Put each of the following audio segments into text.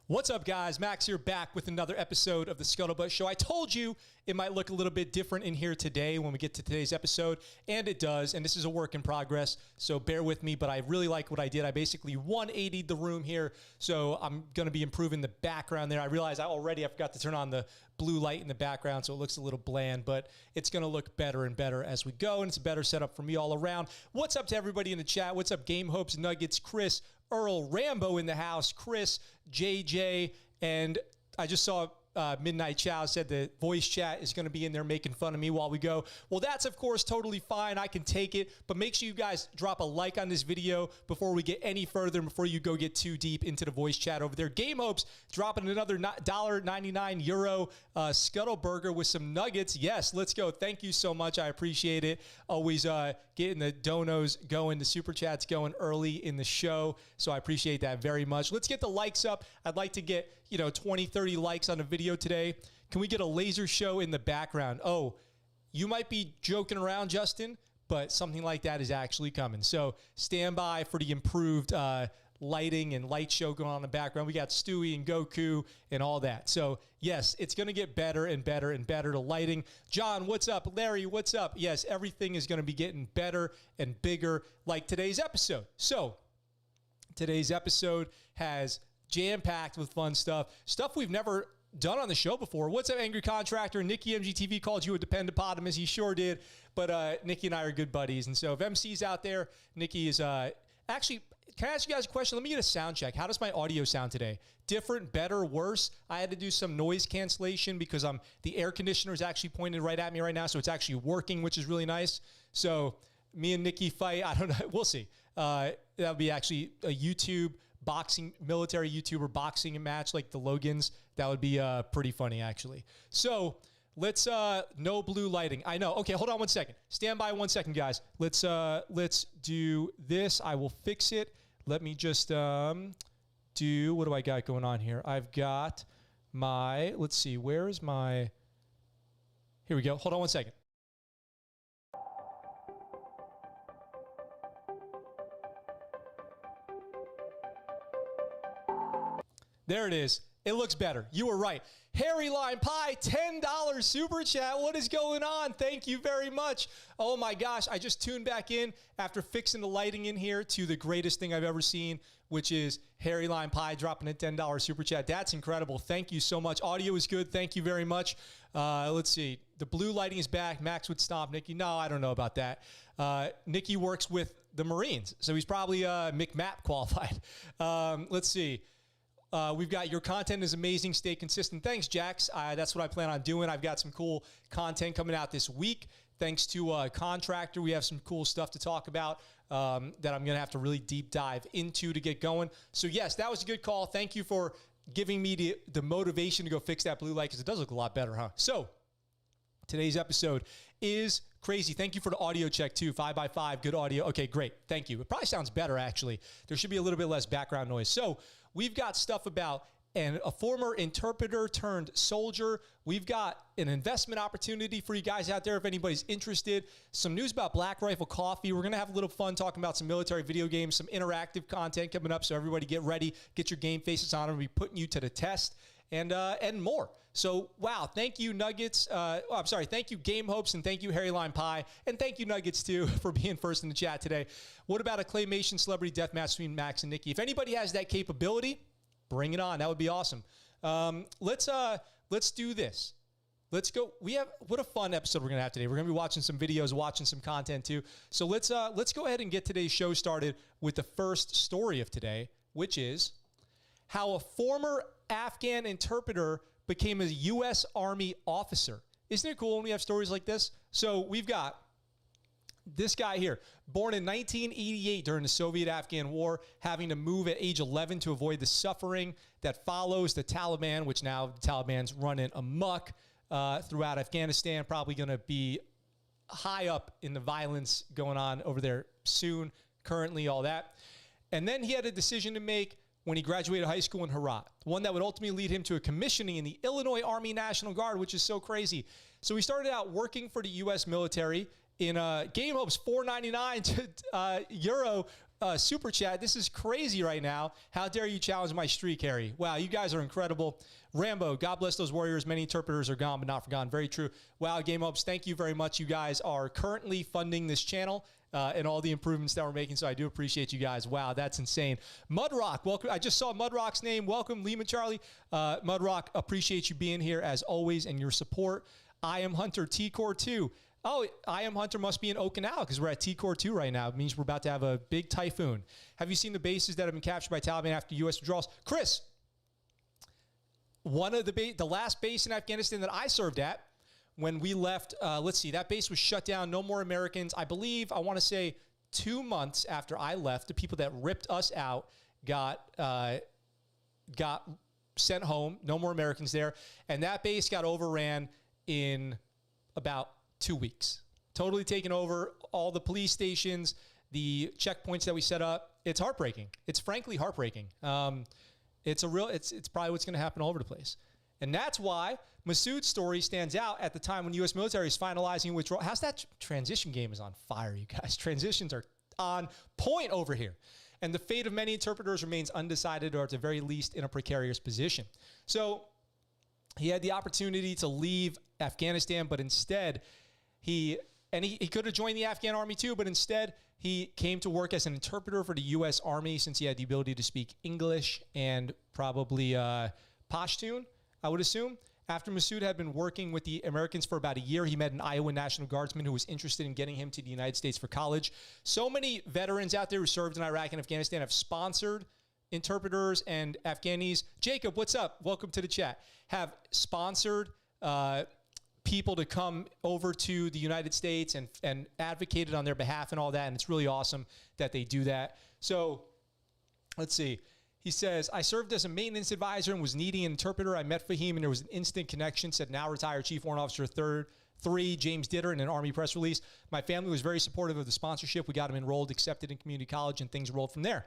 What's up, guys? Max here, back with another episode of the ScuttleButt Show. I told you it might look a little bit different in here today when we get to today's episode, and it does, and this is a work in progress, so bear with me, but I really like what I did. I basically 180'd the room here, so I'm going to be improving the background there. I realized I forgot to turn on the blue light in the background, so it looks a little bland, but it's going to look better and better as we go, and it's a better setup for me all around. What's up to everybody in the chat? What's up, Game Hopes, Nuggets, Chris, Earl, Rambo in the house, Chris, JJ, and I just saw Midnight Chow said the voice chat is going to be in there making fun of me while we go. Well, that's, of course, totally fine. I can take it, but make sure you guys drop a like on this video before we get any further and before you go get too deep into the voice chat over there. Game Hopes dropping another €1.99 Scuttle Burger with some nuggets. Yes, let's go. Thank you so much. I appreciate it. Always getting the donos going, the super chats going early in the show, so I appreciate that very much. Let's get the likes up. I'd like to get 20, 30 likes on the video today. Can we get a laser show in the background? Oh, you might be joking around, Justin, but something like that is actually coming. So stand by for the improved lighting and light show going on in the background. We got Stewie and Goku and all that. So yes, it's going to get better and better and better. The lighting. John, what's up? Larry, what's up? Yes, everything is going to be getting better and bigger like today's episode. So today's episode has jam-packed with fun stuff we've never done on the show before. What's up, Angry Contractor? Nikki MGTV called you a dependopotamus. He sure did, but Nikki and I are good buddies, and so if MC's out there, Nikki is actually, can I ask you guys a question? Let me get a sound check. How does my audio sound today? Different, better, worse? I had to do some noise cancellation because the air conditioner is actually pointed right at me right now, so it's actually working, which is really nice. So me and Nikki fight. I don't know. We'll see. That'll be actually a YouTube boxing, military YouTuber boxing match like the Logans. That would be pretty funny, actually. So let's no blue lighting. I know. Okay, hold on one second. Stand by 1 second, guys. Let's do this. I will fix it. Let me just do, what do I got going on here? I've got my, let's see, where is my, here we go. Hold on 1 second. There it is. It looks better. You were right. Harry Lime Pie, $10 super chat. What is going on? Thank you very much. Oh my gosh, I just tuned back in after fixing the lighting in here to the greatest thing I've ever seen, which is Harry Lime Pie dropping a $10 super chat. That's incredible. Thank you so much. Audio is good. Thank you very much. Let's see. The blue lighting is back. Max would stomp Nikki. No, I don't know about that. Nikki works with the Marines, so he's probably McMap qualified. Let's see. We've got your content is amazing. Stay consistent. Thanks, Jax. That's what I plan on doing. I've got some cool content coming out this week. Thanks to Contractor, we have some cool stuff to talk about that I'm going to have to really deep dive into to get going. So, yes, that was a good call. Thank you for giving me the motivation to go fix that blue light because it does look a lot better, huh? So, today's episode is crazy. Thank you for the audio check, too. 5x5, good audio. Okay, great. Thank you. It probably sounds better, actually. There should be a little bit less background noise. So we've got stuff about a former interpreter turned soldier. We've got an investment opportunity for you guys out there if anybody's interested. Some news about Black Rifle Coffee. We're going to have a little fun talking about some military video games, some interactive content coming up, so everybody get ready. Get your game faces on. We'll be putting you to the test and more. So, wow, thank you, Nuggets. Thank you, Game Hopes, and thank you, Harry Lime Pie, and thank you, Nuggets, too, for being first in the chat today. What about a claymation celebrity deathmatch between Max and Nikki? If anybody has that capability, bring it on. That would be awesome. Let's do this. Let's go. What a fun episode we're going to have today. We're going to be watching some videos, watching some content, too. So let's go ahead and get today's show started with the first story of today, which is how a former Afghan interpreter became a U.S. Army officer. Isn't it cool when we have stories like this? So we've got this guy here, born in 1988 during the Soviet-Afghan War, having to move at age 11 to avoid the suffering that follows the Taliban, which now the Taliban's running amok throughout Afghanistan, probably going to be high up in the violence going on over there soon, currently, all that. And then he had a decision to make when he graduated high school in Herat, one that would ultimately lead him to a commissioning in the Illinois Army National Guard, which is so crazy. So he started out working for the U.S. military in Game Hopes, $4.99 euro super chat. This is crazy right now. How dare you challenge my streak, Harry? Wow, you guys are incredible. Rambo, God bless those warriors. Many interpreters are gone, but not forgotten. Very true. Wow, Game Hopes, thank you very much. You guys are currently funding this channel and all the improvements that we're making, so I do appreciate you guys. Wow, that's insane. Mudrock, welcome. I just saw Mudrock's name. Welcome, Lima Charlie. Mudrock, appreciate you being here as always and your support. I am Hunter, T-Core 2. Oh, I Am Hunter must be in Okinawa because we're at T-Core 2 right now. It means we're about to have a big typhoon. Have you seen the bases that have been captured by Taliban after U.S. withdrawals? Chris, one of the last base in Afghanistan that I served at when we left, let's see, that base was shut down. No more Americans. I believe, I want to say 2 months after I left, the people that ripped us out got sent home. No more Americans there. And that base got overran in about 2 weeks. Totally taken over all the police stations, the checkpoints that we set up. It's heartbreaking. It's frankly heartbreaking. It's probably what's going to happen all over the place. And that's why Masood's story stands out at the time when U.S. military is finalizing withdrawal. How's that transition game is on fire, you guys. Transitions are on point over here. And the fate of many interpreters remains undecided or at the very least in a precarious position. So he had the opportunity to leave Afghanistan, but instead he could have joined the Afghan army too, but instead he came to work as an interpreter for the U.S. Army since he had the ability to speak English and probably Pashtun, I would assume. After Masood had been working with the Americans for about a year, he met an Iowa National Guardsman who was interested in getting him to the United States for college. So many veterans out there who served in Iraq and Afghanistan have sponsored interpreters and Afghanis. Jacob, what's up? Welcome to the chat. Have sponsored people to come over to the United States and advocated on their behalf and all that. And it's really awesome that they do that. So let's see. He says, I served as a maintenance advisor and was needing an interpreter. I met Fahim and there was an instant connection, said now retired Chief Warrant Officer 3, James Ditter, in an Army press release. My family was very supportive of the sponsorship. We got him enrolled, accepted in community college, and things rolled from there.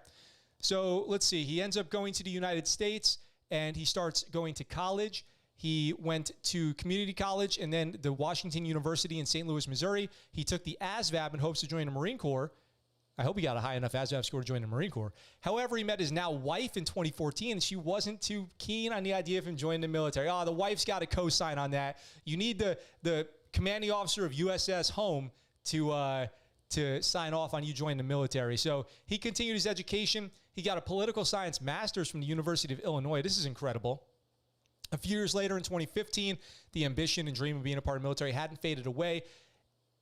So let's see. He ends up going to the United States and he starts going to college. He went to community college and then the Washington University in St. Louis, Missouri. He took the ASVAB in hopes to join the Marine Corps. I hope he got a high enough ASVAB score to join the Marine Corps. However, he met his now wife in 2014, and she wasn't too keen on the idea of him joining the military. Oh, the wife's got to co-sign on that. You need the commanding officer of USS Home to sign off on you joining the military. So he continued his education. He got a political science master's from the University of Illinois. This is incredible. A few years later, in 2015, the ambition and dream of being a part of the military hadn't faded away.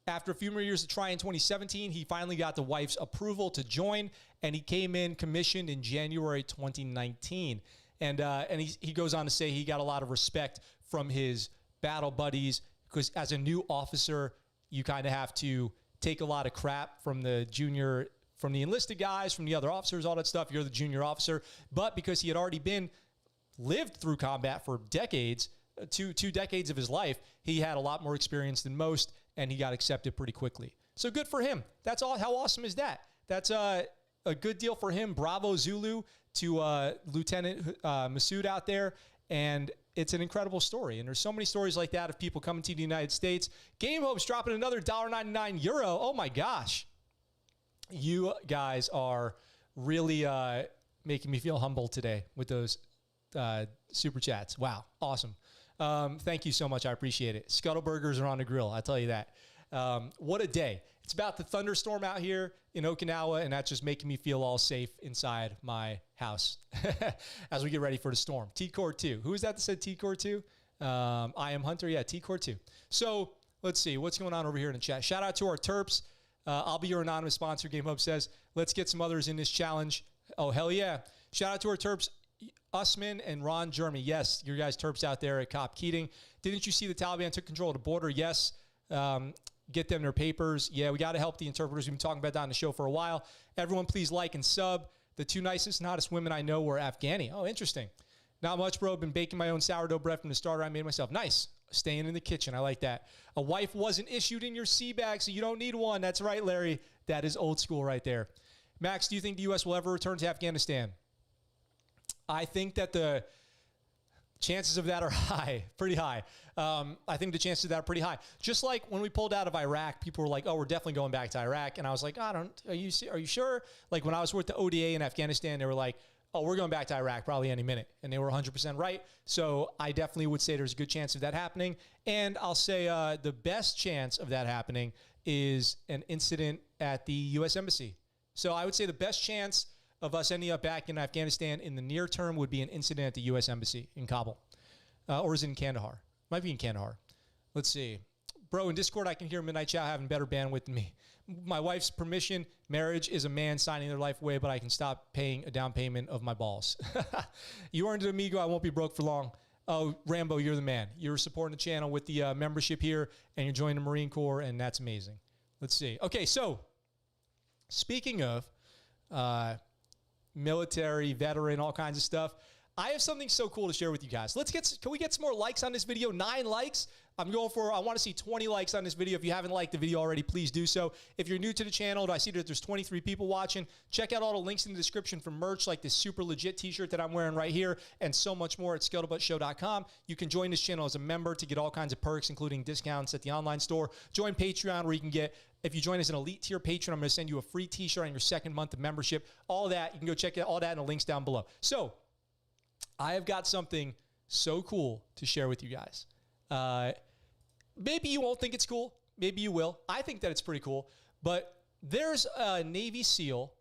After a few more years to try in 2017, he finally got the wife's approval to join, and he came in commissioned in January 2019. And he goes on to say he got a lot of respect from his battle buddies because as a new officer, you kind of have to take a lot of crap from the enlisted guys, from the other officers, all that stuff. You're the junior officer. But because he had already lived through combat for decades, two decades of his life, he had a lot more experience than most, and he got accepted pretty quickly. So good for him. That's all. How awesome is that? That's a good deal for him. Bravo Zulu to Lieutenant Masood out there. And it's an incredible story. And there's so many stories like that of people coming to the United States. Game Hope's dropping another $1.99 euro. Oh my gosh. You guys are really making me feel humble today with those super chats. Wow. Awesome. Thank you so much. I appreciate it. Scuttle burgers are on the grill. I'll tell you that. What a day. It's about the thunderstorm out here in Okinawa, and that's just making me feel all safe inside my house as we get ready for the storm. T-Core 2. Who is that said T-Core 2? I Am Hunter. Yeah, T-Core 2. So let's see. What's going on over here in the chat? Shout out to our Terps. I'll be your anonymous sponsor, Game Hub says. Let's get some others in this challenge. Oh, hell yeah. Shout out to our Terps. Usman and Ron Jeremy. Yes, your guys Terps out there at Cop Keating. Didn't you see the Taliban took control of the border? Yes. Get them their papers. Yeah, we got to help the interpreters. We've been talking about that on the show for a while. Everyone, please like and sub. The two nicest and hottest women I know were Afghani. Oh, interesting. Not much, bro. Been baking my own sourdough bread from the starter I made myself. Nice. Staying in the kitchen. I like that. A wife wasn't issued in your sea bag, so you don't need one. That's right, Larry. That is old school right there. Max, do you think the U.S. will ever return to Afghanistan? I think that Chances of that are high, pretty high. I think the chances of that are pretty high. Just like when we pulled out of Iraq, people were like, "Oh, we're definitely going back to Iraq," and I was like, Are you sure?" Like when I was with the ODA in Afghanistan, they were like, "Oh, we're going back to Iraq probably any minute," and they were 100% right. So I definitely would say there's a good chance of that happening, and I'll say the best chance of that happening is an incident at the U.S. Embassy. So I would say the best chance of us ending up back in Afghanistan in the near term would be an incident at the U.S. Embassy in Kabul. Or is it in Kandahar? Might be in Kandahar. Let's see. Bro, in Discord, I can hear Midnight Chow having better bandwidth than me. My wife's permission, marriage is a man signing their life away, but I can stop paying a down payment of my balls. You earned it, amigo. I won't be broke for long. Oh, Rambo, you're the man. You're supporting the channel with the membership here, and you're joining the Marine Corps, and that's amazing. Let's see. Okay, so speaking of military, veteran, all kinds of stuff, I have something so cool to share with you guys. Can we get some more likes on this video? 9 likes. I want to see 20 likes on this video. If you haven't liked the video already, please do so. If you're new to the channel, I see that there's 23 people watching. Check out all the links in the description for merch like this super legit t-shirt that I'm wearing right here and so much more at ScuttleButtShow.com. You can join this channel as a member to get all kinds of perks, including discounts at the online store. Join Patreon where you can get, if you join as an elite tier patron, I'm going to send you a free t-shirt on your second month of membership. All that, you can go check out all that in the links down below. So I have got something so cool to share with you guys. Maybe you won't think it's cool. Maybe you will. I think that it's pretty cool. But there's a Navy SEAL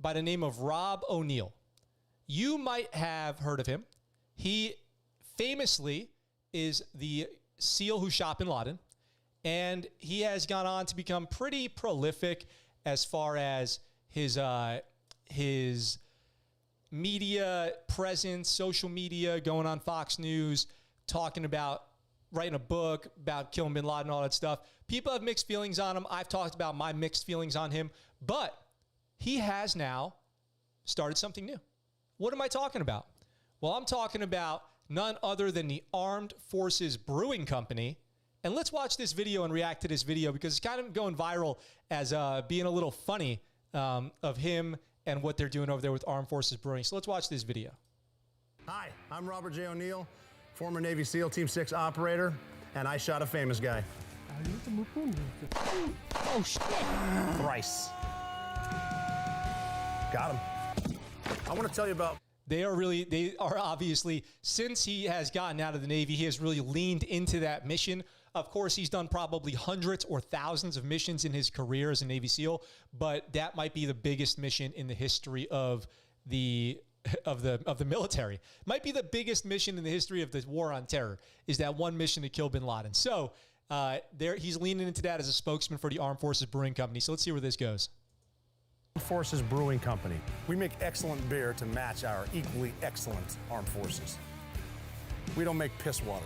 by the name of Rob O'Neill. You might have heard of him. He famously is the SEAL who shot bin Laden. And he has gone on to become pretty prolific as far as his media presence, social media, going on Fox News, talking about writing a book about killing bin Laden, all that stuff. People have mixed feelings on him. I've talked about my mixed feelings on him, but he has now started something new. What am I talking about? Well, I'm talking about none other than the Armed Forces Brewing Company. And let's watch this video and react to this video because it's kind of going viral as being a little funny of him and what they're doing over there with Armed Forces Brewing. So let's watch this video. Hi, I'm Robert J. O'Neill, former Navy SEAL Team 6 operator, and I shot a famous guy. Oh, shit. Thrice. Got him. I want to tell you about... They are obviously, since he has gotten out of the Navy, he has really leaned into that mission. Of course, he's done probably hundreds or thousands of missions in his career as a Navy SEAL, but that might be the biggest mission in the history of the military. Might be the biggest mission in the history of the war on terror, is that one mission to kill bin Laden. So he's leaning into that as a spokesman for the Armed Forces Brewing Company. So let's see where this goes. Armed Forces Brewing Company. We make excellent beer to match our equally excellent armed forces. We don't make piss water.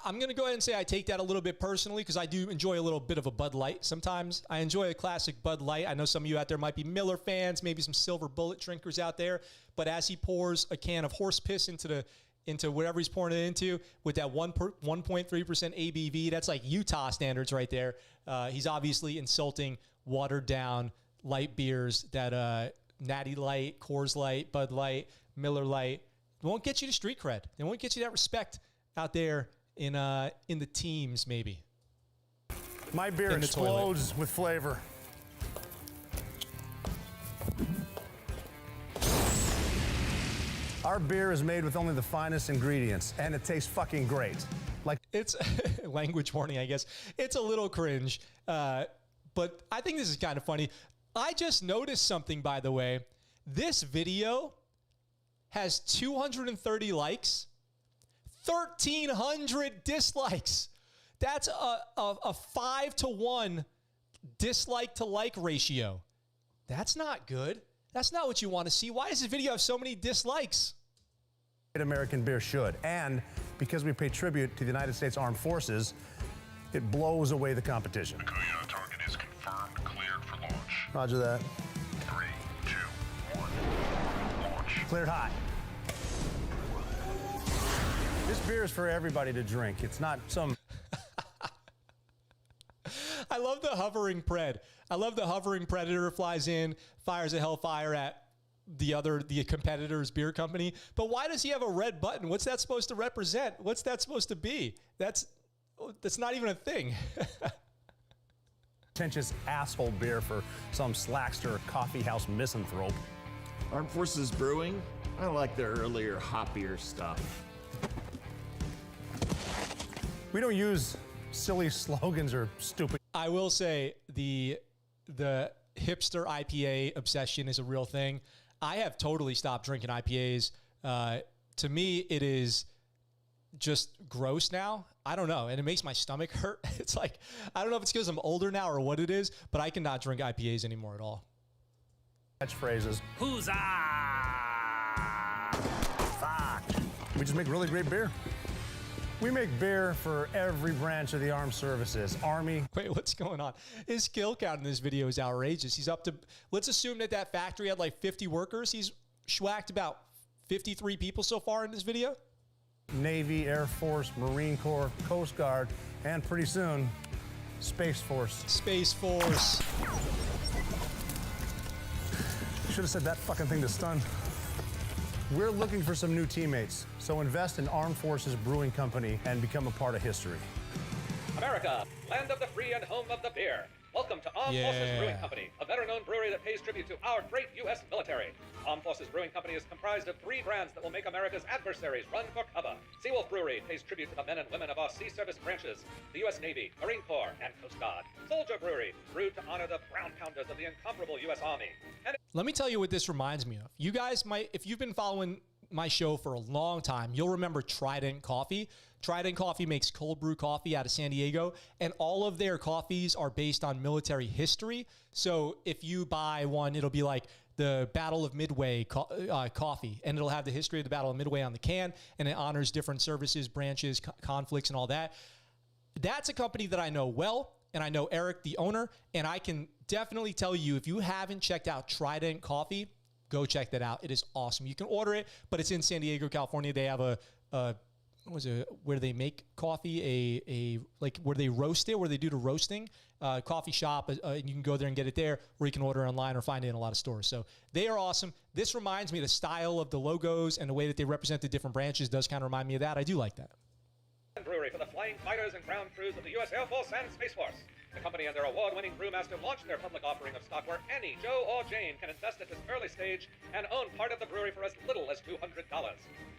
I'm going to go ahead and say I take that a little bit personally because I do enjoy a little bit of a Bud Light sometimes. I enjoy a classic Bud Light. I know some of you out there might be Miller fans, maybe some Silver Bullet drinkers out there. But as he pours a can of horse piss into whatever he's pouring it into with that 1.3% ABV, that's like Utah standards right there. He's obviously insulting watered down light beers that Natty Light, Coors Light, Bud Light, Miller Light. They won't get you to street cred. They won't get you that respect out there in the teams, maybe. My beer explodes with flavor. Our beer is made with only the finest ingredients, and it tastes fucking great. Like it's language warning, I guess. It's a little cringe, but I think this is kind of funny. I just noticed something, by the way. This video has 230 likes, 1,300 dislikes. That's a 5-to-1 dislike to like ratio. That's not good. That's not what you want to see. Why does this video have so many dislikes? American beer should. And because we pay tribute to the United States Armed Forces, it blows away the competition. The Kuya target is confirmed, cleared for launch. Roger that. 3, 2, 1, launch. Cleared hot. This beer is for everybody to drink. It's not some... I love the hovering pred. I love the hovering predator flies in, fires a hellfire at the competitor's beer company. But why does he have a red button? What's that supposed to represent? What's that supposed to be? That's not even a thing. Pretentious asshole beer for some slackster coffee house misanthrope. Armed Forces Brewing? I like their earlier hoppier stuff. We don't use silly slogans or stupid. I will say the hipster IPA obsession is a real thing. I have totally stopped drinking IPAs. To me, it is just gross now. I don't know. And it makes my stomach hurt. It's like, I don't know if it's because I'm older now or what it is, but I cannot drink IPAs anymore at all. Catchphrases. Huzzah! Fuck. We just make really great beer. We make beer for every branch of the armed services. Army. Wait, what's going on? His kill count in this video is outrageous. He's up to, let's assume that factory had like 50 workers. He's schwacked about 53 people so far in this video. Navy, Air Force, Marine Corps, Coast Guard, and pretty soon, Space Force. Space Force. Should have said that fucking thing to stun. We're looking for some new teammates, so invest in Armed Forces Brewing Company and become a part of history. America, land of the free and home of the beer. Welcome to Armed Forces Brewing Company, a veteran-owned brewery that pays tribute to our great U.S. military. Armed Forces Brewing Company is comprised of 3 brands that will make America's adversaries run for cover. Seawolf Brewery pays tribute to the men and women of our sea service branches, the U.S. Navy, Marine Corps, and Coast Guard. Soldier Brewery, brewed to honor the brown pounders of the incomparable U.S. Army. And let me tell you what this reminds me of. You guys might, if you've been following my show for a long time, you'll remember Trident Coffee. Trident Coffee makes cold brew coffee out of San Diego, and all of their coffees are based on military history. So if you buy one, it'll be like the Battle of Midway coffee, and it'll have the history of the Battle of Midway on the can, and it honors different services, branches, conflicts, and all that. That's a company that I know well, and I know Eric, the owner, and I can definitely tell you, if you haven't checked out Trident Coffee, go check that out. It is awesome. You can order it, but it's in San Diego, California. They have where they make coffee, like where they roast it, where they do the roasting, coffee shop. And you can go there and get it there, or you can order online or find it in a lot of stores. So they are awesome. This reminds me, the style of the logos and the way that they represent the different branches does kind of remind me of that. I do like that. brewery for the flying fighters and ground crews of the U.S. Air Force and Space Force. The company and their award-winning brewmaster launched their public offering of stock where any Joe or Jane can invest at this early stage and own part of the brewery for as little as $200.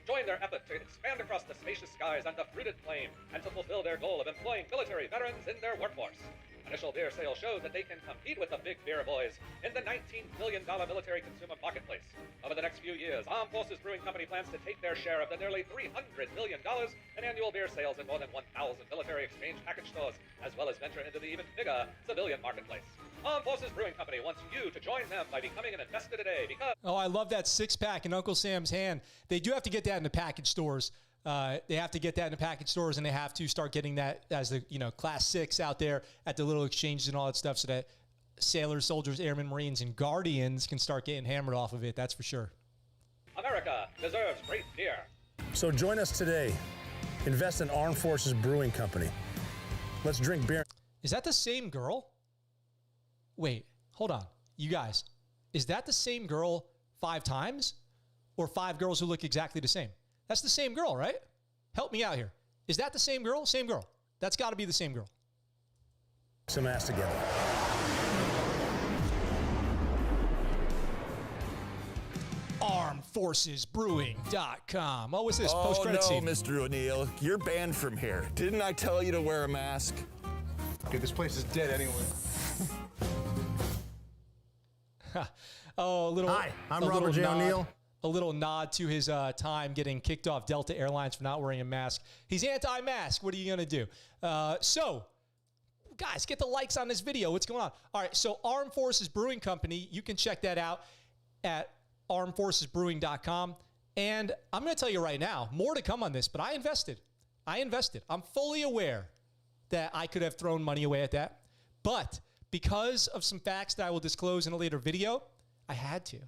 Join their effort to expand across the spacious skies and the fruited plain and to fulfill their goal of employing military veterans in their workforce. Initial beer sales show that they can compete with the big beer boys in the $19 billion military consumer marketplace. Over the next few years, Armed Forces Brewing Company plans to take their share of the nearly $300 million in annual beer sales in more than 1,000 military exchange package stores, as well as venture into the even bigger civilian marketplace. Armed Forces Brewing Company wants you to join them by becoming an investor today because... Oh, I love that six-pack in Uncle Sam's hand. They do have to get that in the package stores. They have to get that in the package stores, and they have to start getting that as the class 6 out there at the little exchanges and all that stuff, so that sailors, soldiers, airmen, Marines, and Guardians can start getting hammered off of it. That's for sure. America deserves great beer. So join us today. Invest in Armed Forces Brewing Company. Let's drink beer. Is that the same girl? Wait, hold on. You guys, is that the same girl 5 times, or 5 girls who look exactly the same? That's the same girl, right? Help me out here. Is that the same girl? Same girl. That's got to be the same girl. Some ass together. ArmedForcesBrewing.com. Oh, what's this? Oh, Post-credit no, scene. Mr. O'Neill. You're banned from here. Didn't I tell you to wear a mask? Okay, this place is dead anyway. Oh, a little. Hi, I'm Robert J. O'Neill. A little nod to his time getting kicked off Delta Airlines for not wearing a mask. He's anti-mask. What are you going to do? So, guys, get the likes on this video. What's going on? All right, so Armed Forces Brewing Company, you can check that out at armedforcesbrewing.com. And I'm going to tell you right now, more to come on this, but I invested. I'm fully aware that I could have thrown money away at that. But because of some facts that I will disclose in a later video, I had to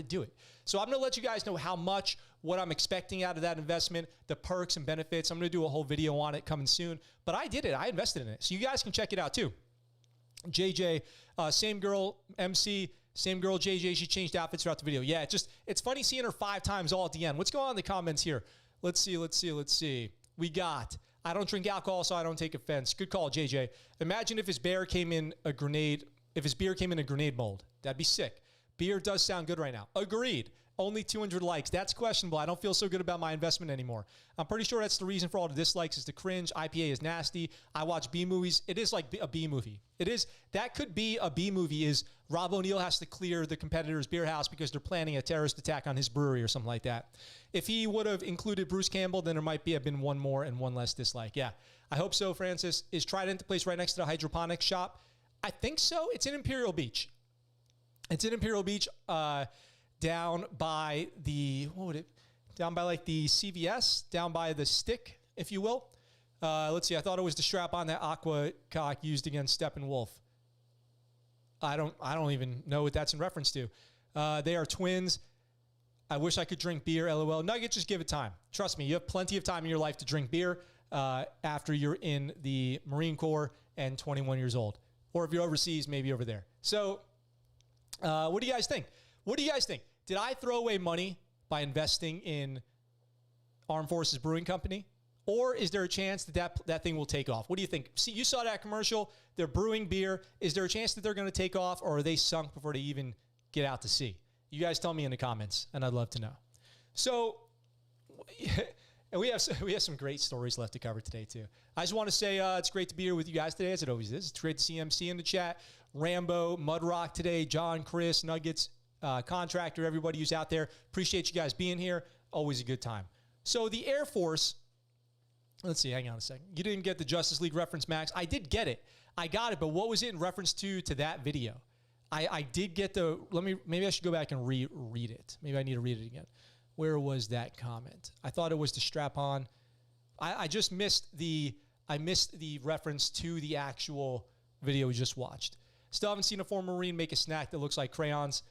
do it. So I'm going to let you guys know how much, what I'm expecting out of that investment, the perks and benefits. I'm going to do a whole video on it coming soon. But I did it. I invested in it. So you guys can check it out too. JJ, same girl, MC, Same girl, JJ, she changed outfits throughout the video. Yeah, it's funny seeing her 5 times all at the end. What's going on in the comments here? Let's see. We got, I don't drink alcohol, so I don't take offense. Good call, JJ. Imagine if his beer came in a grenade mold. That'd be sick. Beer does sound good right now. Agreed. Only 200 likes. That's questionable. I don't feel so good about my investment anymore. I'm pretty sure that's the reason for all the dislikes is the cringe. IPA is nasty. I watch B movies. It is like a B movie. It is. That could be a B movie is Rob O'Neill has to clear the competitor's beer house because they're planning a terrorist attack on his brewery or something like that. If he would have included Bruce Campbell, then there might have been one more and one less dislike. Yeah, I hope so, Francis. Is Trident the place right next to the hydroponics shop? I think so. It's in Imperial Beach. Down by the, down by like the CVS, down by the stick, if you will. Let's see. I thought it was the strap on that aqua cock used against Steppenwolf. I don't even know what that's in reference to. They are twins. I wish I could drink beer, LOL. Nugget, just give it time. Trust me, you have plenty of time in your life to drink beer after you're in the Marine Corps and 21 years old. Or if you're overseas, maybe over there. So what do you guys think? Did I throw away money by investing in Armed Forces Brewing Company? Or is there a chance that thing will take off? What do you think? See, you saw that commercial. They're brewing beer. Is there a chance that they're going to take off, or are they sunk before they even get out to sea? You guys tell me in the comments, and I'd love to know. So, and we have some great stories left to cover today, too. I just want to say it's great to be here with you guys today, as it always is. It's great to see MC in the chat. Rambo, Mudrock today, John, Chris, Nuggets, Contractor, everybody who's out there. Appreciate you guys being here. Always a good time. So the Air Force, let's see, hang on a second. You didn't get the Justice League reference, Max. I did get it. I got it, but what was it in reference to that video? I did get the, maybe I should go back and reread it. Maybe I need to read it again. Where was that comment? I thought it was the strap-on. I just missed the reference to the actual video we just watched. Still haven't seen a former Marine make a snack that looks like crayons.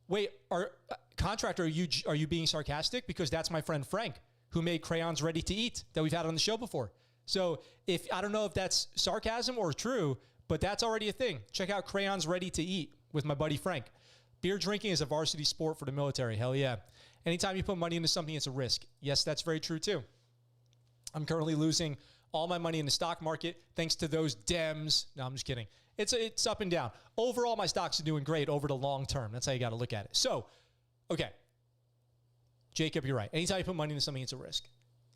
Wait, Contractor, are you being sarcastic? Because that's my friend Frank, who made crayons ready to eat that we've had on the show before. So I don't know if that's sarcasm or true, but that's already a thing. Check out Crayons Ready to Eat with my buddy Frank. Beer drinking is a varsity sport for the military. Hell yeah. Anytime you put money into something, it's a risk. Yes, that's very true too. I'm currently losing all my money in the stock market thanks to those Dems. No, I'm just kidding. It's up and down. Overall, my stocks are doing great over the long term. That's how you got to look at it. So, okay. Jacob, you're right. Anytime you put money into something, it's a risk.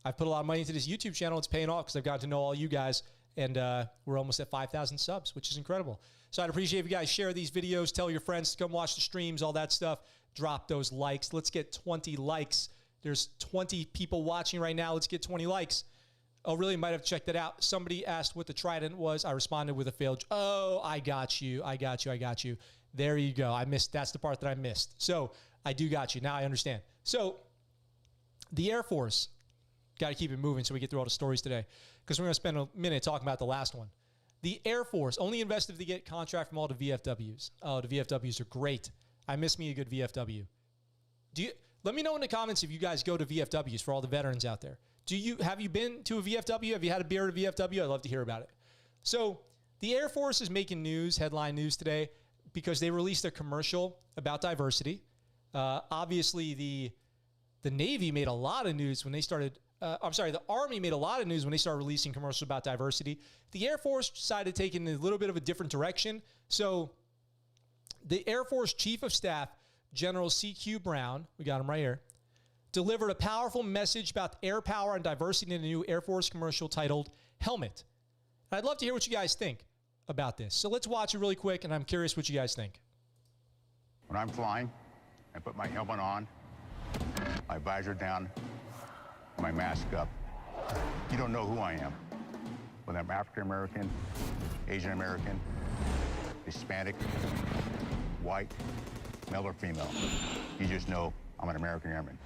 I've put a lot of money into this YouTube channel. It's paying off because I've gotten to know all you guys, and we're almost at 5,000 subs, which is incredible. So I'd appreciate if you guys share these videos, tell your friends to come watch the streams, all that stuff. Drop those likes. Let's get 20 likes. There's 20 people watching right now. Let's get 20 likes. Oh, really? Might have checked that out. Somebody asked what the Trident was. I responded with a failed. Oh, I got you. There you go. I missed. That's the part that I missed. So I do got you. Now I understand. So the Air Force, got to keep it moving so we get through all the stories today, because we're going to spend a minute talking about the last one. The Air Force only invested if they get contract from all the VFWs. Oh, the VFWs are great. I miss me a good VFW. Let me know in the comments if you guys go to VFWs for all the veterans out there. Have you been to a VFW? Have you had a beer at a VFW? I'd love to hear about it. So the Air Force is making news, headline news today, because they released a commercial about diversity. Obviously, the Navy made a lot of news when they started. The Army made a lot of news when they started releasing commercials about diversity. The Air Force decided to take it in a little bit of a different direction. So the Air Force Chief of Staff, General C.Q. Brown, we got him right here, delivered a powerful message about air power and diversity in a new Air Force commercial titled Helmet. And I'd love to hear what you guys think about this. So let's watch it really quick, and I'm curious what you guys think. When I'm flying, I put my helmet on, my visor down, my mask up. You don't know who I am. Whether I'm African American, Asian American, Hispanic, white, male or female. You just know I'm an American airman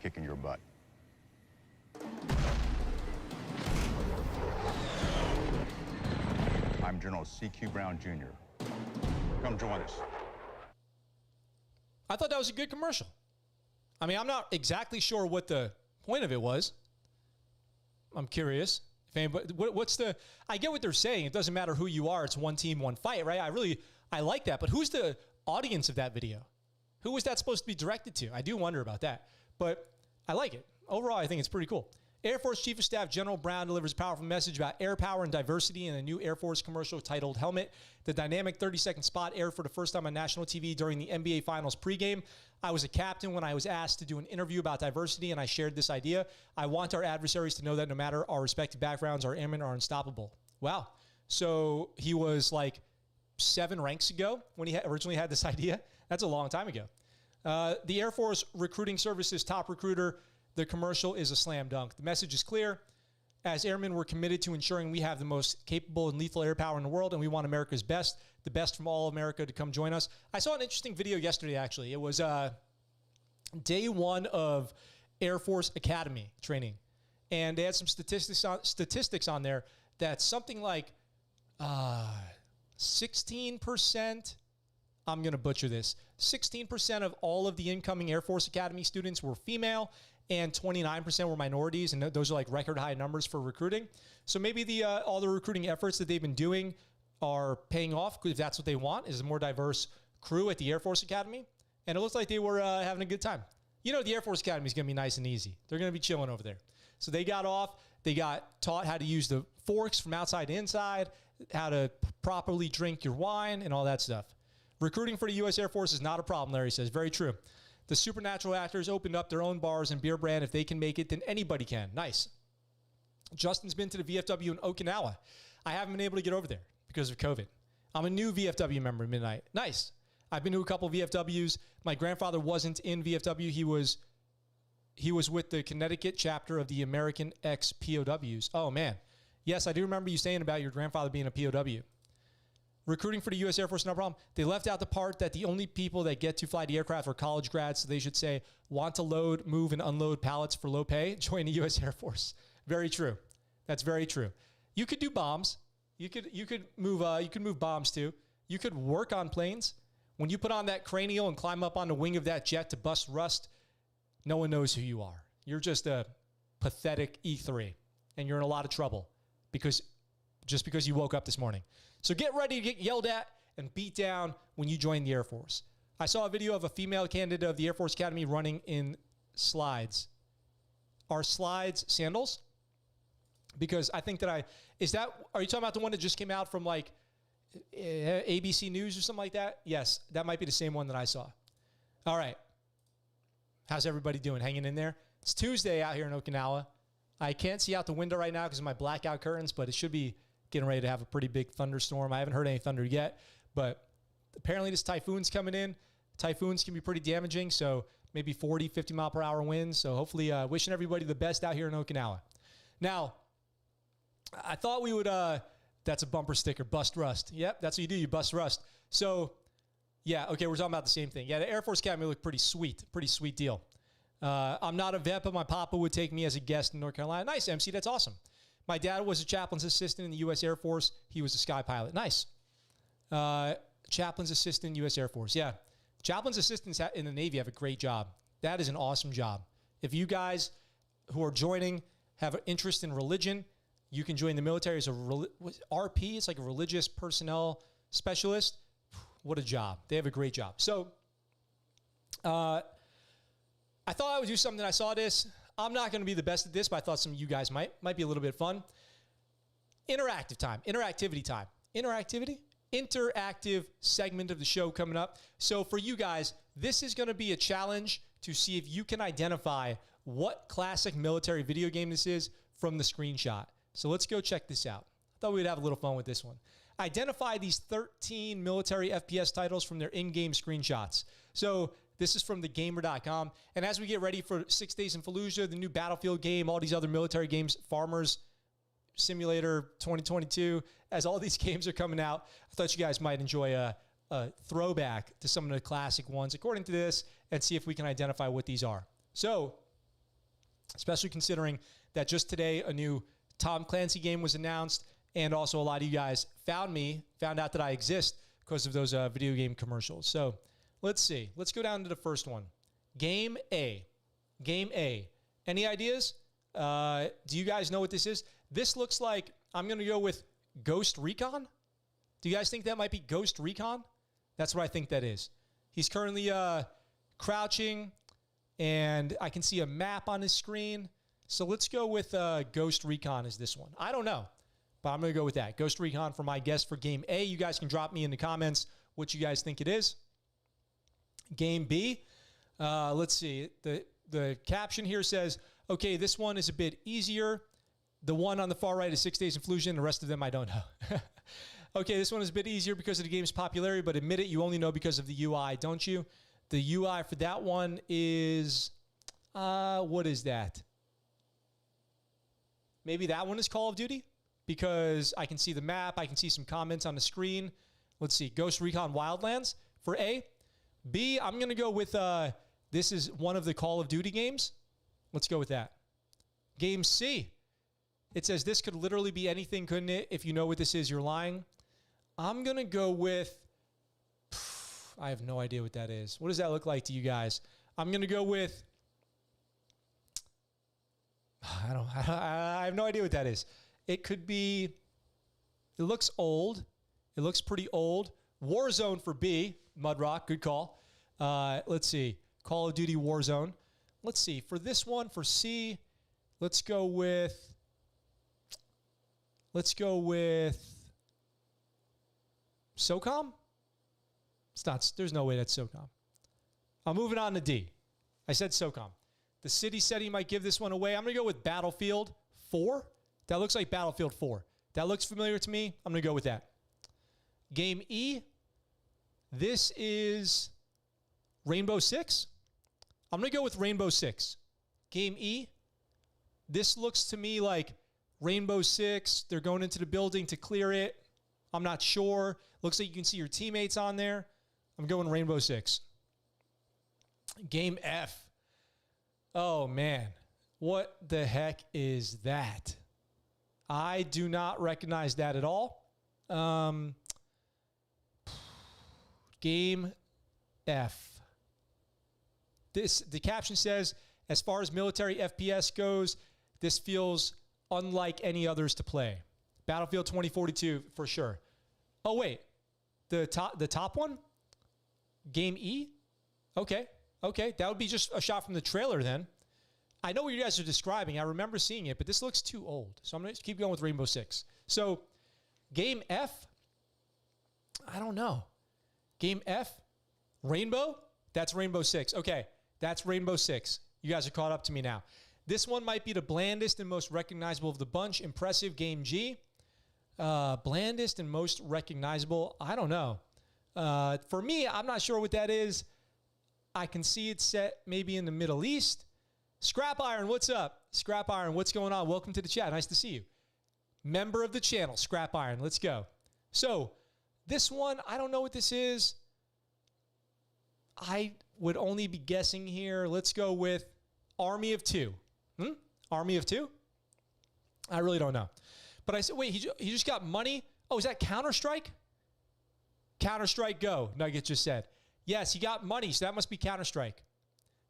kicking your butt. I'm General C.Q. Brown, Jr. Come join us. I thought that was a good commercial. I'm not exactly sure what the point of it was. I'm curious if But what's the? I get what they're saying. It doesn't matter who you are. It's one team, one fight, right? I like that. But who's the audience of that video? Who was that supposed to be directed to? I do wonder about that. But I like it. Overall, I think it's pretty cool. Air Force Chief of Staff General Brown delivers a powerful message about air power and diversity in a new Air Force commercial titled Helmet. The dynamic 30-second spot aired for the first time on national TV during the NBA Finals pregame. I was a captain when I was asked to do an interview about diversity, and I shared this idea. I want our adversaries to know that no matter our respective backgrounds, our airmen are unstoppable. Wow. So he was like 7 ranks ago when he originally had this idea. That's a long time ago. The Air Force Recruiting Service's top recruiter. The commercial is a slam dunk. The message is clear. As airmen, we're committed to ensuring we have the most capable and lethal air power in the world, and we want America's best, the best from all America to come join us. I saw an interesting video yesterday, actually. It was day 1 of Air Force Academy training, and they had some statistics on there that something like 16%, I'm going to butcher this, 16% of all of the incoming Air Force Academy students were female, and 29% were minorities, and those are like record high numbers for recruiting. So maybe all the recruiting efforts that they've been doing are paying off, because if that's what they want, is a more diverse crew at the Air Force Academy. And it looks like they were having a good time. You know, the Air Force Academy is going to be nice and easy. They're going to be chilling over there. So they got off. They got taught how to use the forks from outside to inside, how to properly drink your wine, and all that stuff. Recruiting for the U.S. Air Force is not a problem, Larry says. Very true. The supernatural actors opened up their own bars and beer brand. If they can make it, then anybody can. Nice. Justin's been to the VFW in Okinawa. I haven't been able to get over there because of COVID. I'm a new VFW member at Midnight. Nice. I've been to a couple of VFWs. My grandfather wasn't in VFW. He was with the Connecticut chapter of the American ex-POWs. Oh, man. Yes, I do remember you saying about your grandfather being a POW. Recruiting for the U.S. Air Force, no problem. They left out the part that the only people that get to fly the aircraft are college grads, so they should say, want to load, move, and unload pallets for low pay? Join the U.S. Air Force. Very true. That's very true. You could do bombs. You could move bombs too. You could work on planes. When you put on that cranial and climb up on the wing of that jet to bust rust, no one knows who you are. You're just a pathetic E3, and you're in a lot of trouble because you woke up this morning. So get ready to get yelled at and beat down when you join the Air Force. I saw a video of a female candidate of the Air Force Academy running in slides. Are slides sandals? Because I think that are you talking about the one that just came out from like ABC News or something like that? Yes, that might be the same one that I saw. All right. How's everybody doing? Hanging in there? It's Tuesday out here in Okinawa. I can't see out the window right now because of my blackout curtains, but it should be getting ready to have a pretty big thunderstorm. I haven't heard any thunder yet, but apparently this typhoon's coming in. Typhoons can be pretty damaging, so maybe 40, 50 mile per hour winds. So hopefully wishing everybody the best out here in Okinawa. Now, I thought we would, that's a bumper sticker, bust rust. Yep, that's what you do, you bust rust. So, yeah, okay, we're talking about the same thing. Yeah, the Air Force Academy looked pretty sweet deal. I'm not a vet, but my papa would take me as a guest in North Carolina. Nice, MC, that's awesome. My dad was a chaplain's assistant in the U.S. Air Force. He was a sky pilot. Nice. Chaplain's assistant, U.S. Air Force. Yeah. Chaplain's assistants in the Navy have a great job. That is an awesome job. If you guys who are joining have an interest in religion, you can join the military as a RP. It's like a religious personnel specialist. What a job. They have a great job. So I thought I would do something. I saw this. I'm not going to be the best at this, but I thought some of you guys might be a little bit fun. Interactive time. Interactive segment of the show coming up. So for you guys, this is going to be a challenge to see if you can identify what classic military video game this is from the screenshot. So let's go check this out. I thought we'd have a little fun with this one. Identify these 13 military FPS titles from their in-game screenshots. So this is from thegamer.com. And as we get ready for 6 Days in Fallujah, the new Battlefield game, all these other military games, Farmers Simulator 2022, as all these games are coming out, I thought you guys might enjoy a throwback to some of the classic ones, according to this, and see if we can identify what these are. So, especially considering that just today, a new Tom Clancy game was announced, and also a lot of you guys found out that I exist because of those video game commercials. So, let's see. Let's go down to the first one. Game A. Any ideas? Do you guys know what this is? This looks like, I'm going to go with Ghost Recon. Do you guys think that might be Ghost Recon? That's what I think that is. He's currently crouching, and I can see a map on his screen. So let's go with Ghost Recon as this one. I don't know, but I'm going to go with that. Ghost Recon for my guess for Game A. You guys can drop me in the comments what you guys think it is. Game B, let's see. The caption here says, okay, this one is a bit easier. The one on the far right is 6 Days in Fallujah. The rest of them I don't know. Okay, this one is a bit easier because of the game's popularity, but admit it, you only know because of the UI, don't you? The UI for that one is, what is that? Maybe that one is Call of Duty because I can see the map. I can see some comments on the screen. Let's see, Ghost Recon Wildlands for A. B, I'm going to go with, this is one of the Call of Duty games. Let's go with that. Game C. It says this could literally be anything, couldn't it? If you know what this is, you're lying. I'm going to go with, I have no idea what that is. What does that look like to you guys? I'm going to go with, I have no idea what that is. It could be, it looks old. It looks pretty old. Warzone for B, Mudrock, good call. Let's see, Call of Duty Warzone. Let's see, for this one, for C, let's go with SOCOM? It's not, there's no way that's SOCOM. I'm moving on to D. I said SOCOM. The city said he might give this one away. I'm going to go with Battlefield 4. That looks like Battlefield 4. That looks familiar to me. I'm going to go with that. Game E. This is Rainbow Six. I'm going to go with Rainbow Six. Game E. This looks to me like Rainbow Six. They're going into the building to clear it. I'm not sure. Looks like you can see your teammates on there. I'm going Rainbow Six. Game F. Oh, man. What the heck is that? I do not recognize that at all. Game F. The caption says, as far as military FPS goes, this feels unlike any others to play. Battlefield 2042 for sure. Oh wait, the top one? Game E? Okay, that would be just a shot from the trailer then. I know what you guys are describing. I remember seeing it, but this looks too old. So I'm going to keep going with Rainbow Six. So Game F, I don't know. Game F, Rainbow? That's Rainbow Six. Okay, that's Rainbow Six. You guys are caught up to me now. This one might be the blandest and most recognizable of the bunch. Impressive. Game G. Blandest and most recognizable. I don't know. For me, I'm not sure what that is. I can see it set maybe in the Middle East. Scrap Iron, what's up? Scrap Iron, what's going on? Welcome to the chat. Nice to see you. Member of the channel, Scrap Iron. Let's go. So this one, I don't know what this is. I would only be guessing here. Let's go with Army of Two. Army of Two? I really don't know. But I said, wait, he just got money? Oh, is that Counter-Strike? Counter-Strike Go, Nugget just said. Yes, he got money, so that must be Counter-Strike.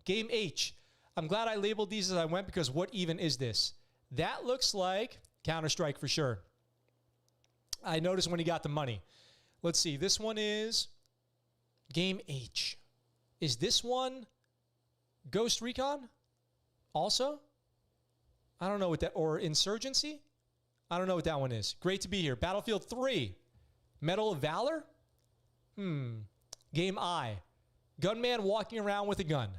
Game H. I'm glad I labeled these as I went because what even is this? That looks like Counter-Strike for sure. I noticed when he got the money. Let's see. This one is Game H. Is this one Ghost Recon also? I don't know what that, or Insurgency? I don't know what that one is. Great to be here. Battlefield 3. Medal of Valor? Game I. Gunman walking around with a gun.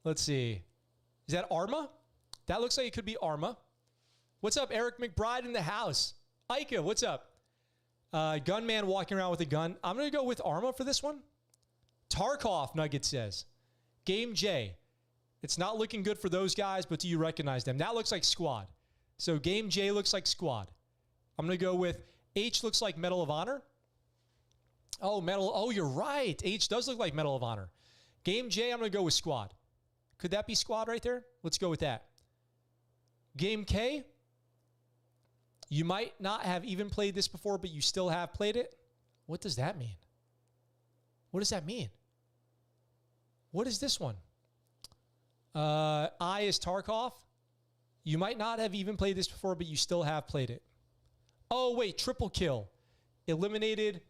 Let's see. Is that Arma? That looks like it could be Arma. What's up, Eric McBride in the house? Ika, what's up? Gunman walking around with a gun. I'm going to go with Arma for this one. Tarkov, Nugget says. Game J. It's not looking good for those guys, but do you recognize them? That looks like Squad. So Game J looks like Squad. I'm going to go with H looks like Medal of Honor. Oh, you're right. H does look like Medal of Honor. Game J, I'm going to go with Squad. Could that be Squad right there? Let's go with that. Game K. You might not have even played this before, but you still have played it. What does that mean? What does that mean? What is this one? I is Tarkov. You might not have even played this before, but you still have played it. Oh, wait, triple kill. Eliminated.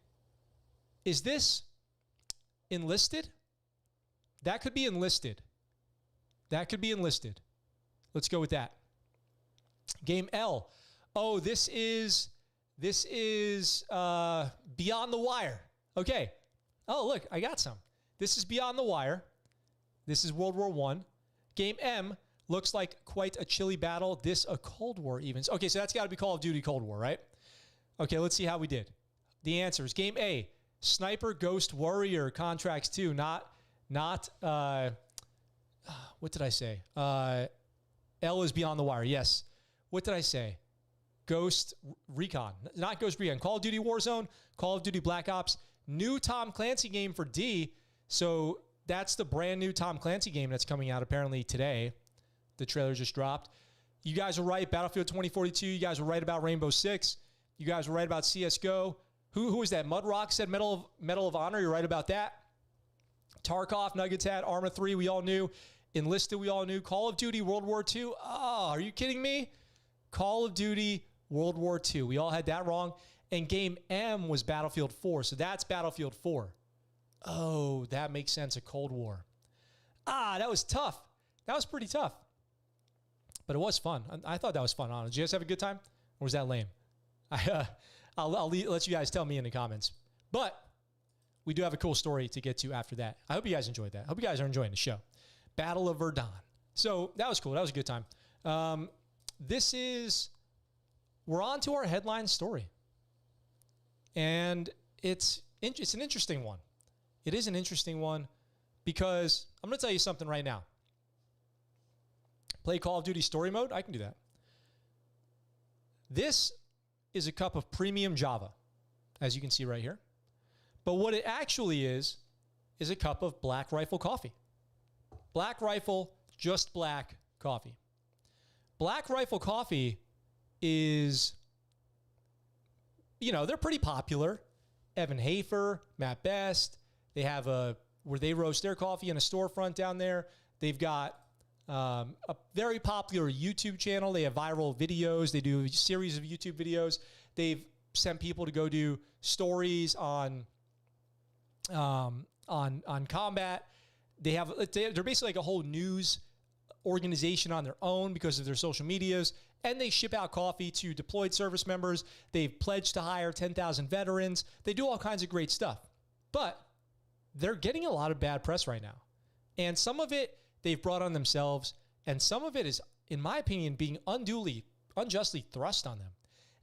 Is this enlisted? That could be enlisted. That could be enlisted. Let's go with that. Game L. Oh, this is Beyond the Wire. Okay. Oh, look, I got some. This is Beyond the Wire. This is World War I. Game M looks like quite a chilly battle. This a Cold War even. Okay, so that's got to be Call of Duty Cold War, right? Okay, let's see how we did. The answer is Game A, Sniper Ghost Warrior Contracts 2, not what did I say? L is Beyond the Wire, yes. What did I say? Ghost Recon, not Ghost Recon. Call of Duty Warzone, Call of Duty Black Ops, new Tom Clancy game for D. So that's the brand new Tom Clancy game that's coming out apparently today. The trailer just dropped. You guys were right. Battlefield 2042. You guys were right about Rainbow Six. You guys were right about CSGO. Who was that? Mudrock said Medal of Honor. You're right about that. Tarkov, Nuggets had Arma 3. We all knew. Enlisted, we all knew. Call of Duty World War II. Oh, are you kidding me? Call of Duty World War II. We all had that wrong. And Game M was Battlefield 4. So that's Battlefield 4. Oh, that makes sense. A Cold War. Ah, that was tough. That was pretty tough. But it was fun. I thought that was fun, honestly. Did you guys have a good time? Or was that lame? I'll let you guys tell me in the comments. But we do have a cool story to get to after that. I hope you guys enjoyed that. I hope you guys are enjoying the show. Battle of Verdun. So that was cool. That was a good time. We're on to our headline story. And it's an interesting one. It is an interesting one because I'm going to tell you something right now. Play Call of Duty story mode? I can do that. This is a cup of premium Java, as you can see right here. But what it actually is a cup of Black Rifle coffee. Black Rifle, just black coffee. Black Rifle coffee is, they're pretty popular. Evan Hafer, Matt Best, they have where they roast their coffee in a storefront down there. They've got a very popular YouTube channel. They have viral videos. They do a series of YouTube videos. They've sent people to go do stories on combat. They're basically like a whole news organization on their own because of their social medias, and they ship out coffee to deployed service members. They've pledged to hire 10,000 veterans. They do all kinds of great stuff, but they're getting a lot of bad press right now, and some of it they've brought on themselves, and some of it is, in my opinion, being unjustly thrust on them.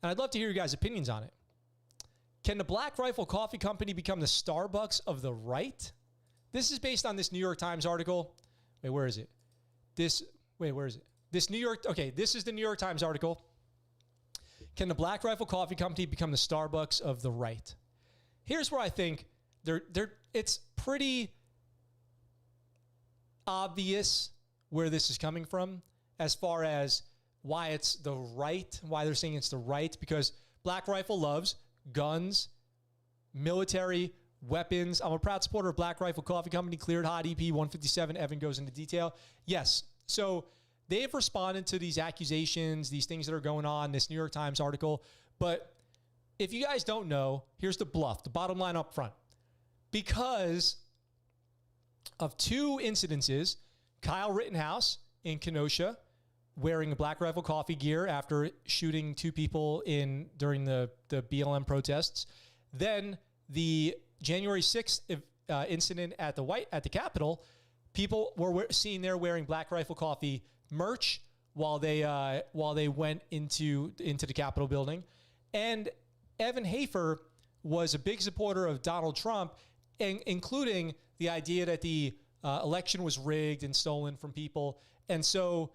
And I'd love to hear your guys' opinions on it. Can the Black Rifle Coffee Company become the Starbucks of the right? This is based on this New York Times article. Wait, where is it? This is the New York Times article. Can the Black Rifle Coffee Company become the Starbucks of the right? Here's where I think it's pretty obvious where this is coming from as far as why it's the right, why they're saying it's the right, because Black Rifle loves guns, military, weapons. I'm a proud supporter of Black Rifle Coffee Company, cleared hot EP 157. Evan goes into detail. Yes. So they've responded to these accusations, these things that are going on, this New York Times article. But if you guys don't know, here's the bluff, the bottom line up front. Because of two incidences, Kyle Rittenhouse in Kenosha wearing a Black Rifle Coffee gear after shooting two people during the BLM protests. Then the January 6th incident at the Capitol, people were seen there wearing Black Rifle Coffee merch while they went into the Capitol building. And Evan Hafer was a big supporter of Donald Trump, including the idea that the election was rigged and stolen from people. And so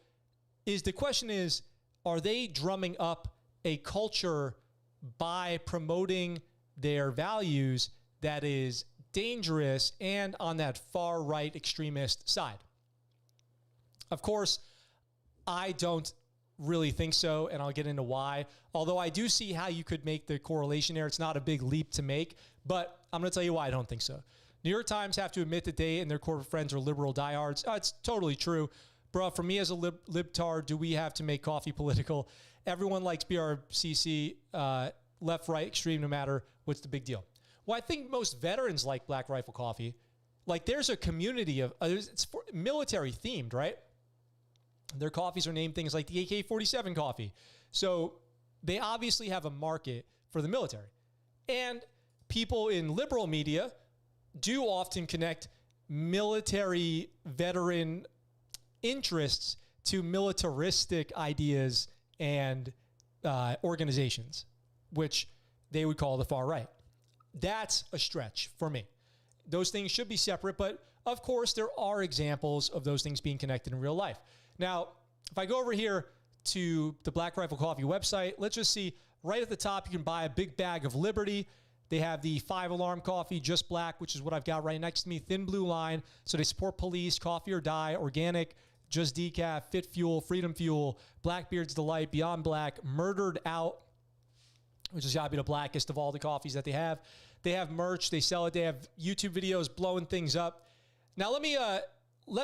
the question is, are they drumming up a culture by promoting their values that is dangerous and on that far right extremist side? Of course, I don't really think so, and I'll get into why. Although I do see how you could make the correlation there. It's not a big leap to make, but I'm going to tell you why I don't think so. New York Times have to admit that they and their corporate friends are liberal diehards. It's totally true. bro, for me as a libtard, do we have to make coffee political? Everyone likes BRCC, left, right, extreme, no matter. What's the big deal? Well, I think most veterans like Black Rifle Coffee. Like, there's a community of, it's military themed, right? Their coffees are named things like the AK-47 coffee. So they obviously have a market for the military. And people in liberal media do often connect military veteran interests to militaristic ideas and organizations, which they would call the far right. That's a stretch for me. Those things should be separate, but of course there are examples of those things being connected in real life. Now, if I go over here to the Black Rifle Coffee website, let's just see right at the top, you can buy a big bag of Liberty. They have the 5-alarm coffee, just black, which is what I've got right next to me, thin blue line. So they support police, coffee or die, organic, just decaf, fit fuel, freedom fuel, Blackbeard's Delight, Beyond Black, Murdered Out, which has got to be the blackest of all the coffees that they have. They have merch. They sell it. They have YouTube videos blowing things up. Now, let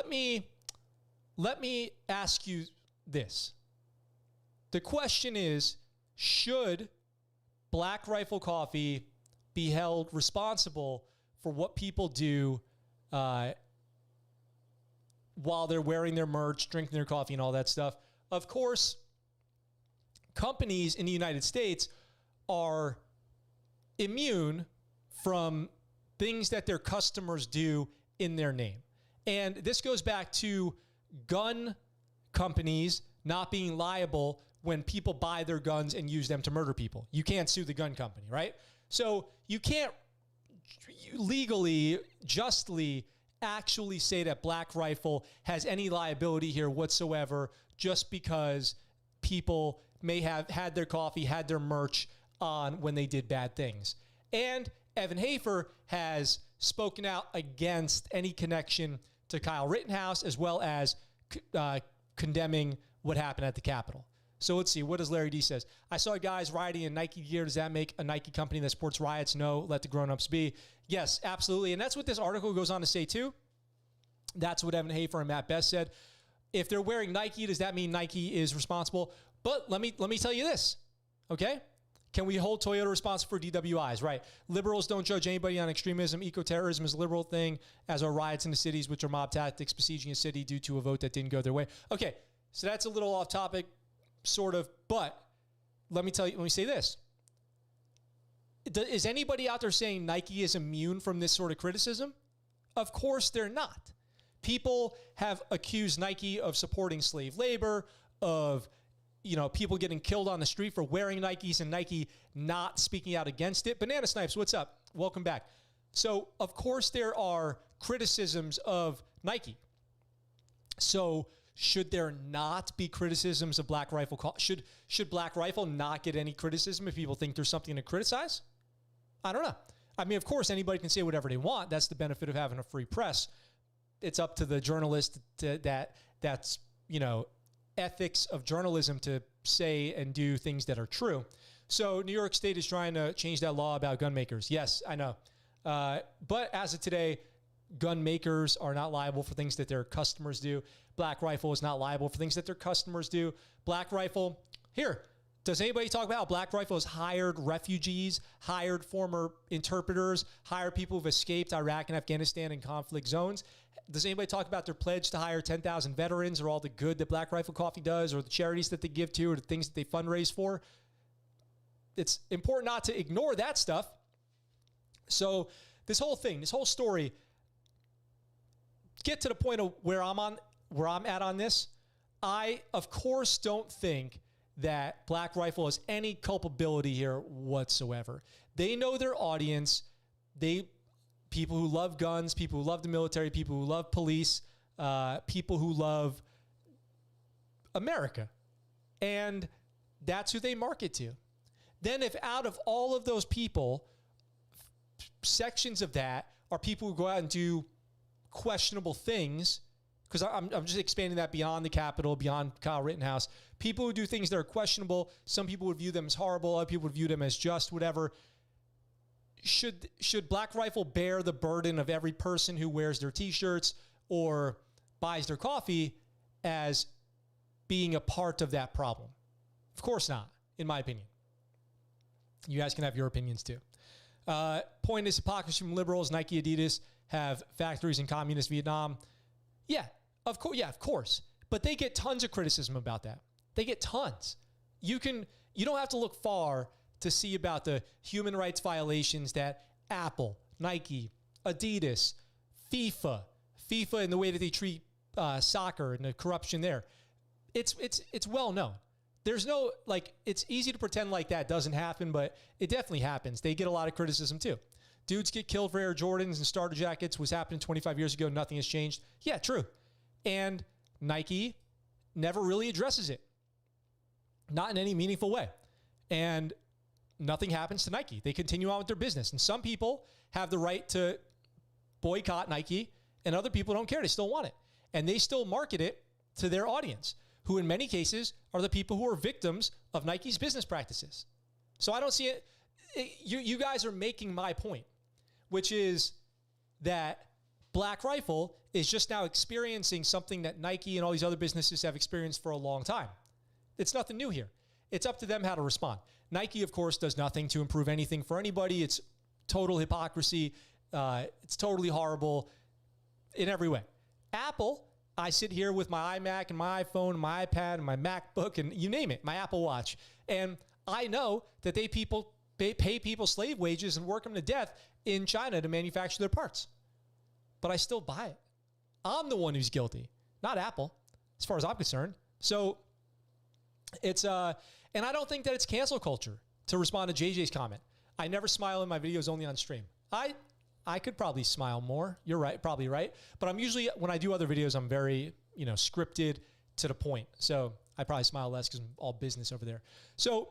me ask you this. The question is, should Black Rifle Coffee be held responsible for what people do while they're wearing their merch, drinking their coffee, and all that stuff? Of course, companies in the United States are immune from things that their customers do in their name. And this goes back to gun companies not being liable when people buy their guns and use them to murder people. You can't sue the gun company, right? So you can't legally, justly, actually say that Black Rifle has any liability here whatsoever just because people may have had their coffee, had their merch on when they did bad things. And Evan Hafer has spoken out against any connection to Kyle Rittenhouse, as well as condemning what happened at the Capitol. So let's see. What does Larry D says? I saw guys riding in Nike gear. Does that make a Nike company that supports riots? No. Let the grown-ups be. Yes, absolutely. And that's what this article goes on to say, too. That's what Evan Hafer and Matt Best said. If they're wearing Nike, does that mean Nike is responsible? But let me tell you this, okay? Can we hold Toyota responsible for DWIs? Right. Liberals don't judge anybody on extremism. Eco-terrorism is a liberal thing, as are riots in the cities, which are mob tactics besieging a city due to a vote that didn't go their way. Okay, so that's a little off topic, sort of, but let me say this. Is anybody out there saying Nike is immune from this sort of criticism? Of course they're not. People have accused Nike of supporting slave labor, of people getting killed on the street for wearing Nikes and Nike not speaking out against it. Banana Snipes, what's up? Welcome back. So, of course, there are criticisms of Nike. So, should there not be criticisms of Black Rifle? Should Black Rifle not get any criticism if people think there's something to criticize? I don't know. I mean, of course, anybody can say whatever they want. That's the benefit of having a free press. It's up to the journalist that's ethics of journalism to say and do things that are true. So New York State is trying to change that law about gun makers. Yes, I know. But as of today, gun makers are not liable for things that their customers do. Black Rifle is not liable for things that their customers do. Black Rifle, here, does anybody talk about how Black Rifle has hired refugees, hired former interpreters, hired people who've escaped Iraq and Afghanistan and conflict zones? Does anybody talk about their pledge to hire 10,000 veterans, or all the good that Black Rifle Coffee does, or the charities that they give to, or the things that they fundraise for? It's important not to ignore that stuff. So this whole thing, this whole story, get to the point of where I'm at on this. I, of course, don't think that Black Rifle has any culpability here whatsoever. They know their audience. People who love guns, people who love the military, people who love police, people who love America. And that's who they market to. Then if out of all of those people, sections of that are people who go out and do questionable things, because I'm just expanding that beyond the Capitol, beyond Kyle Rittenhouse, people who do things that are questionable, some people would view them as horrible, other people would view them as just, whatever. Should Black Rifle bear the burden of every person who wears their T-shirts or buys their coffee? as being a part of that problem. Of course not, in my opinion. You guys can have your opinions too. Point is hypocrisy from liberals. Nike, Adidas have factories in communist Vietnam. Yeah, of course. Yeah, of course. But they get tons of criticism about that. They get tons. You don't have to look far to see about the human rights violations that Apple, Nike, Adidas, FIFA and the way that they treat soccer and the corruption there. It's well known. There's no, it's easy to pretend like that doesn't happen, but it definitely happens. They get a lot of criticism too. Dudes get killed for Air Jordans and starter jackets was happening 25 years ago. Nothing has changed. Yeah, true. And Nike never really addresses it. Not in any meaningful way. And nothing happens to Nike. They continue on with their business. And some people have the right to boycott Nike, and other people don't care. They still want it. And they still market it to their audience, who in many cases are the people who are victims of Nike's business practices. So I don't see it. You guys are making my point, which is that Black Rifle is just now experiencing something that Nike and all these other businesses have experienced for a long time. It's nothing new here. It's up to them how to respond. Nike, of course, does nothing to improve anything for anybody. It's total hypocrisy. It's totally horrible in every way. Apple, I sit here with my iMac and my iPhone and my iPad and my MacBook and you name it, my Apple Watch. And I know that they pay people slave wages and work them to death in China to manufacture their parts. But I still buy it. I'm the one who's guilty, not Apple, as far as I'm concerned. So it's, and I don't think that it's cancel culture, to respond to JJ's comment. I never smile in my videos, only on stream. I could probably smile more. You're right, probably right. But I'm usually, when I do other videos, I'm very, scripted to the point. So I probably smile less because I'm all business over there. So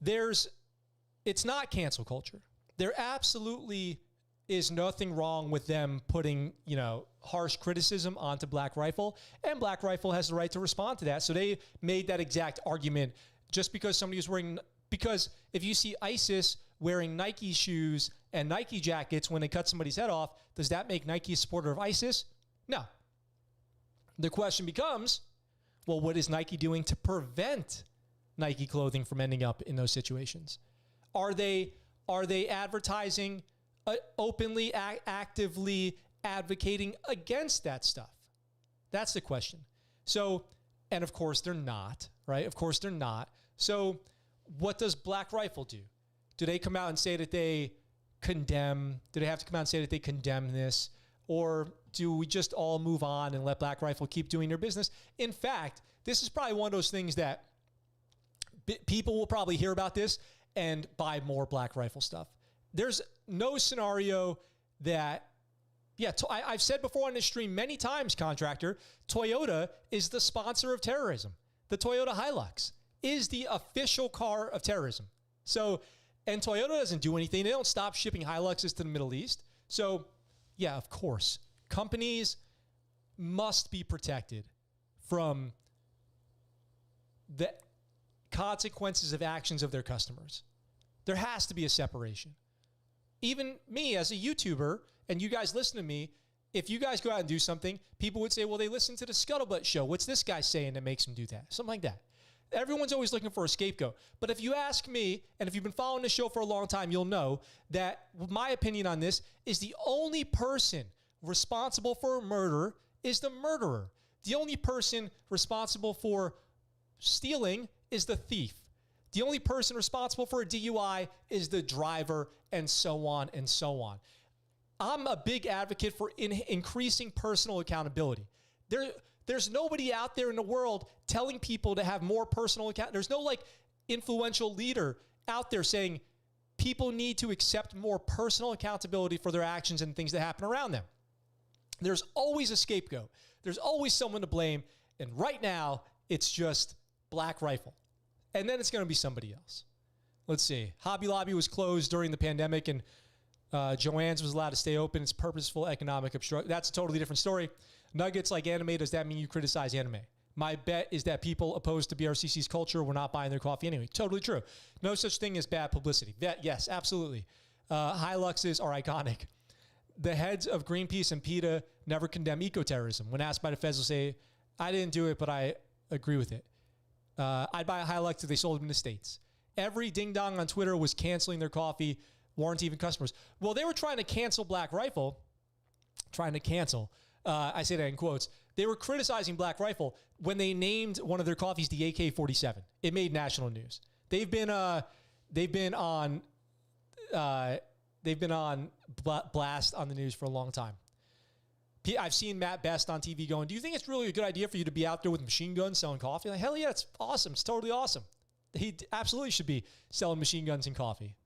it's not cancel culture. There absolutely is nothing wrong with them putting, harsh criticism onto Black Rifle, and Black Rifle has the right to respond to that. So they made that exact argument just because somebody was wearing, because if you see ISIS wearing Nike shoes and Nike jackets when they cut somebody's head off, does that make Nike a supporter of ISIS? No. The question becomes, well, what is Nike doing to prevent Nike clothing from ending up in those situations? Are they advertising openly, actively advocating against that stuff? That's the question. So, and of course they're not, right? Of course they're not. So what does Black Rifle do? Do they come out and say that they condemn? Do they have to come out and say that they condemn this? Or do we just all move on and let Black Rifle keep doing their business? In fact, this is probably one of those things that people will probably hear about this and buy more Black Rifle stuff. There's no scenario that, I've said before on this stream many times, Contractor, Toyota is the sponsor of terrorism. The Toyota Hilux is the official car of terrorism. So, and Toyota doesn't do anything. They don't stop shipping Hiluxes to the Middle East. So, yeah, of course, companies must be protected from the consequences of actions of their customers. There has to be a separation. Even me as a YouTuber, and you guys listen to me, if you guys go out and do something, people would say, well, they listen to the ScuttleButt Show. What's this guy saying that makes him do that? Something like that. Everyone's always looking for a scapegoat. But if you ask me, and if you've been following the show for a long time, you'll know that my opinion on this is the only person responsible for a murder is the murderer. The only person responsible for stealing is the thief. The only person responsible for a DUI is the driver, and so on and so on. I'm a big advocate for increasing personal accountability. There's nobody out there in the world telling people to have more personal account. There's no influential leader out there saying people need to accept more personal accountability for their actions and things that happen around them. There's always a scapegoat. There's always someone to blame. And right now, it's just Black Rifle. And then it's going to be somebody else. Let's see. Hobby Lobby was closed during the pandemic, and Joann's was allowed to stay open. It's purposeful economic obstruction. That's a totally different story. Nuggets like anime, does that mean you criticize anime? My bet is that people opposed to BRCC's culture were not buying their coffee anyway. Totally true. No such thing as bad publicity. Yes, absolutely. Hiluxes are iconic. the heads of Greenpeace and PETA never condemn eco-terrorism. When asked by the feds, will say, I didn't do it, but I agree with it. I'd buy a Hilux if they sold them in the States. Every ding-dong on Twitter was canceling their coffee, warranty even customers. Well, they were trying to cancel Black Rifle. Trying to cancel. I say that in quotes. They were criticizing Black Rifle when they named one of their coffees the AK-47. It made national news. They've been on blast on the news for a long time. I've seen Matt Best on TV going, do you think it's really a good idea for you to be out there with machine guns selling coffee? Like, hell yeah, it's awesome. It's totally awesome. He absolutely should be selling machine guns and coffee.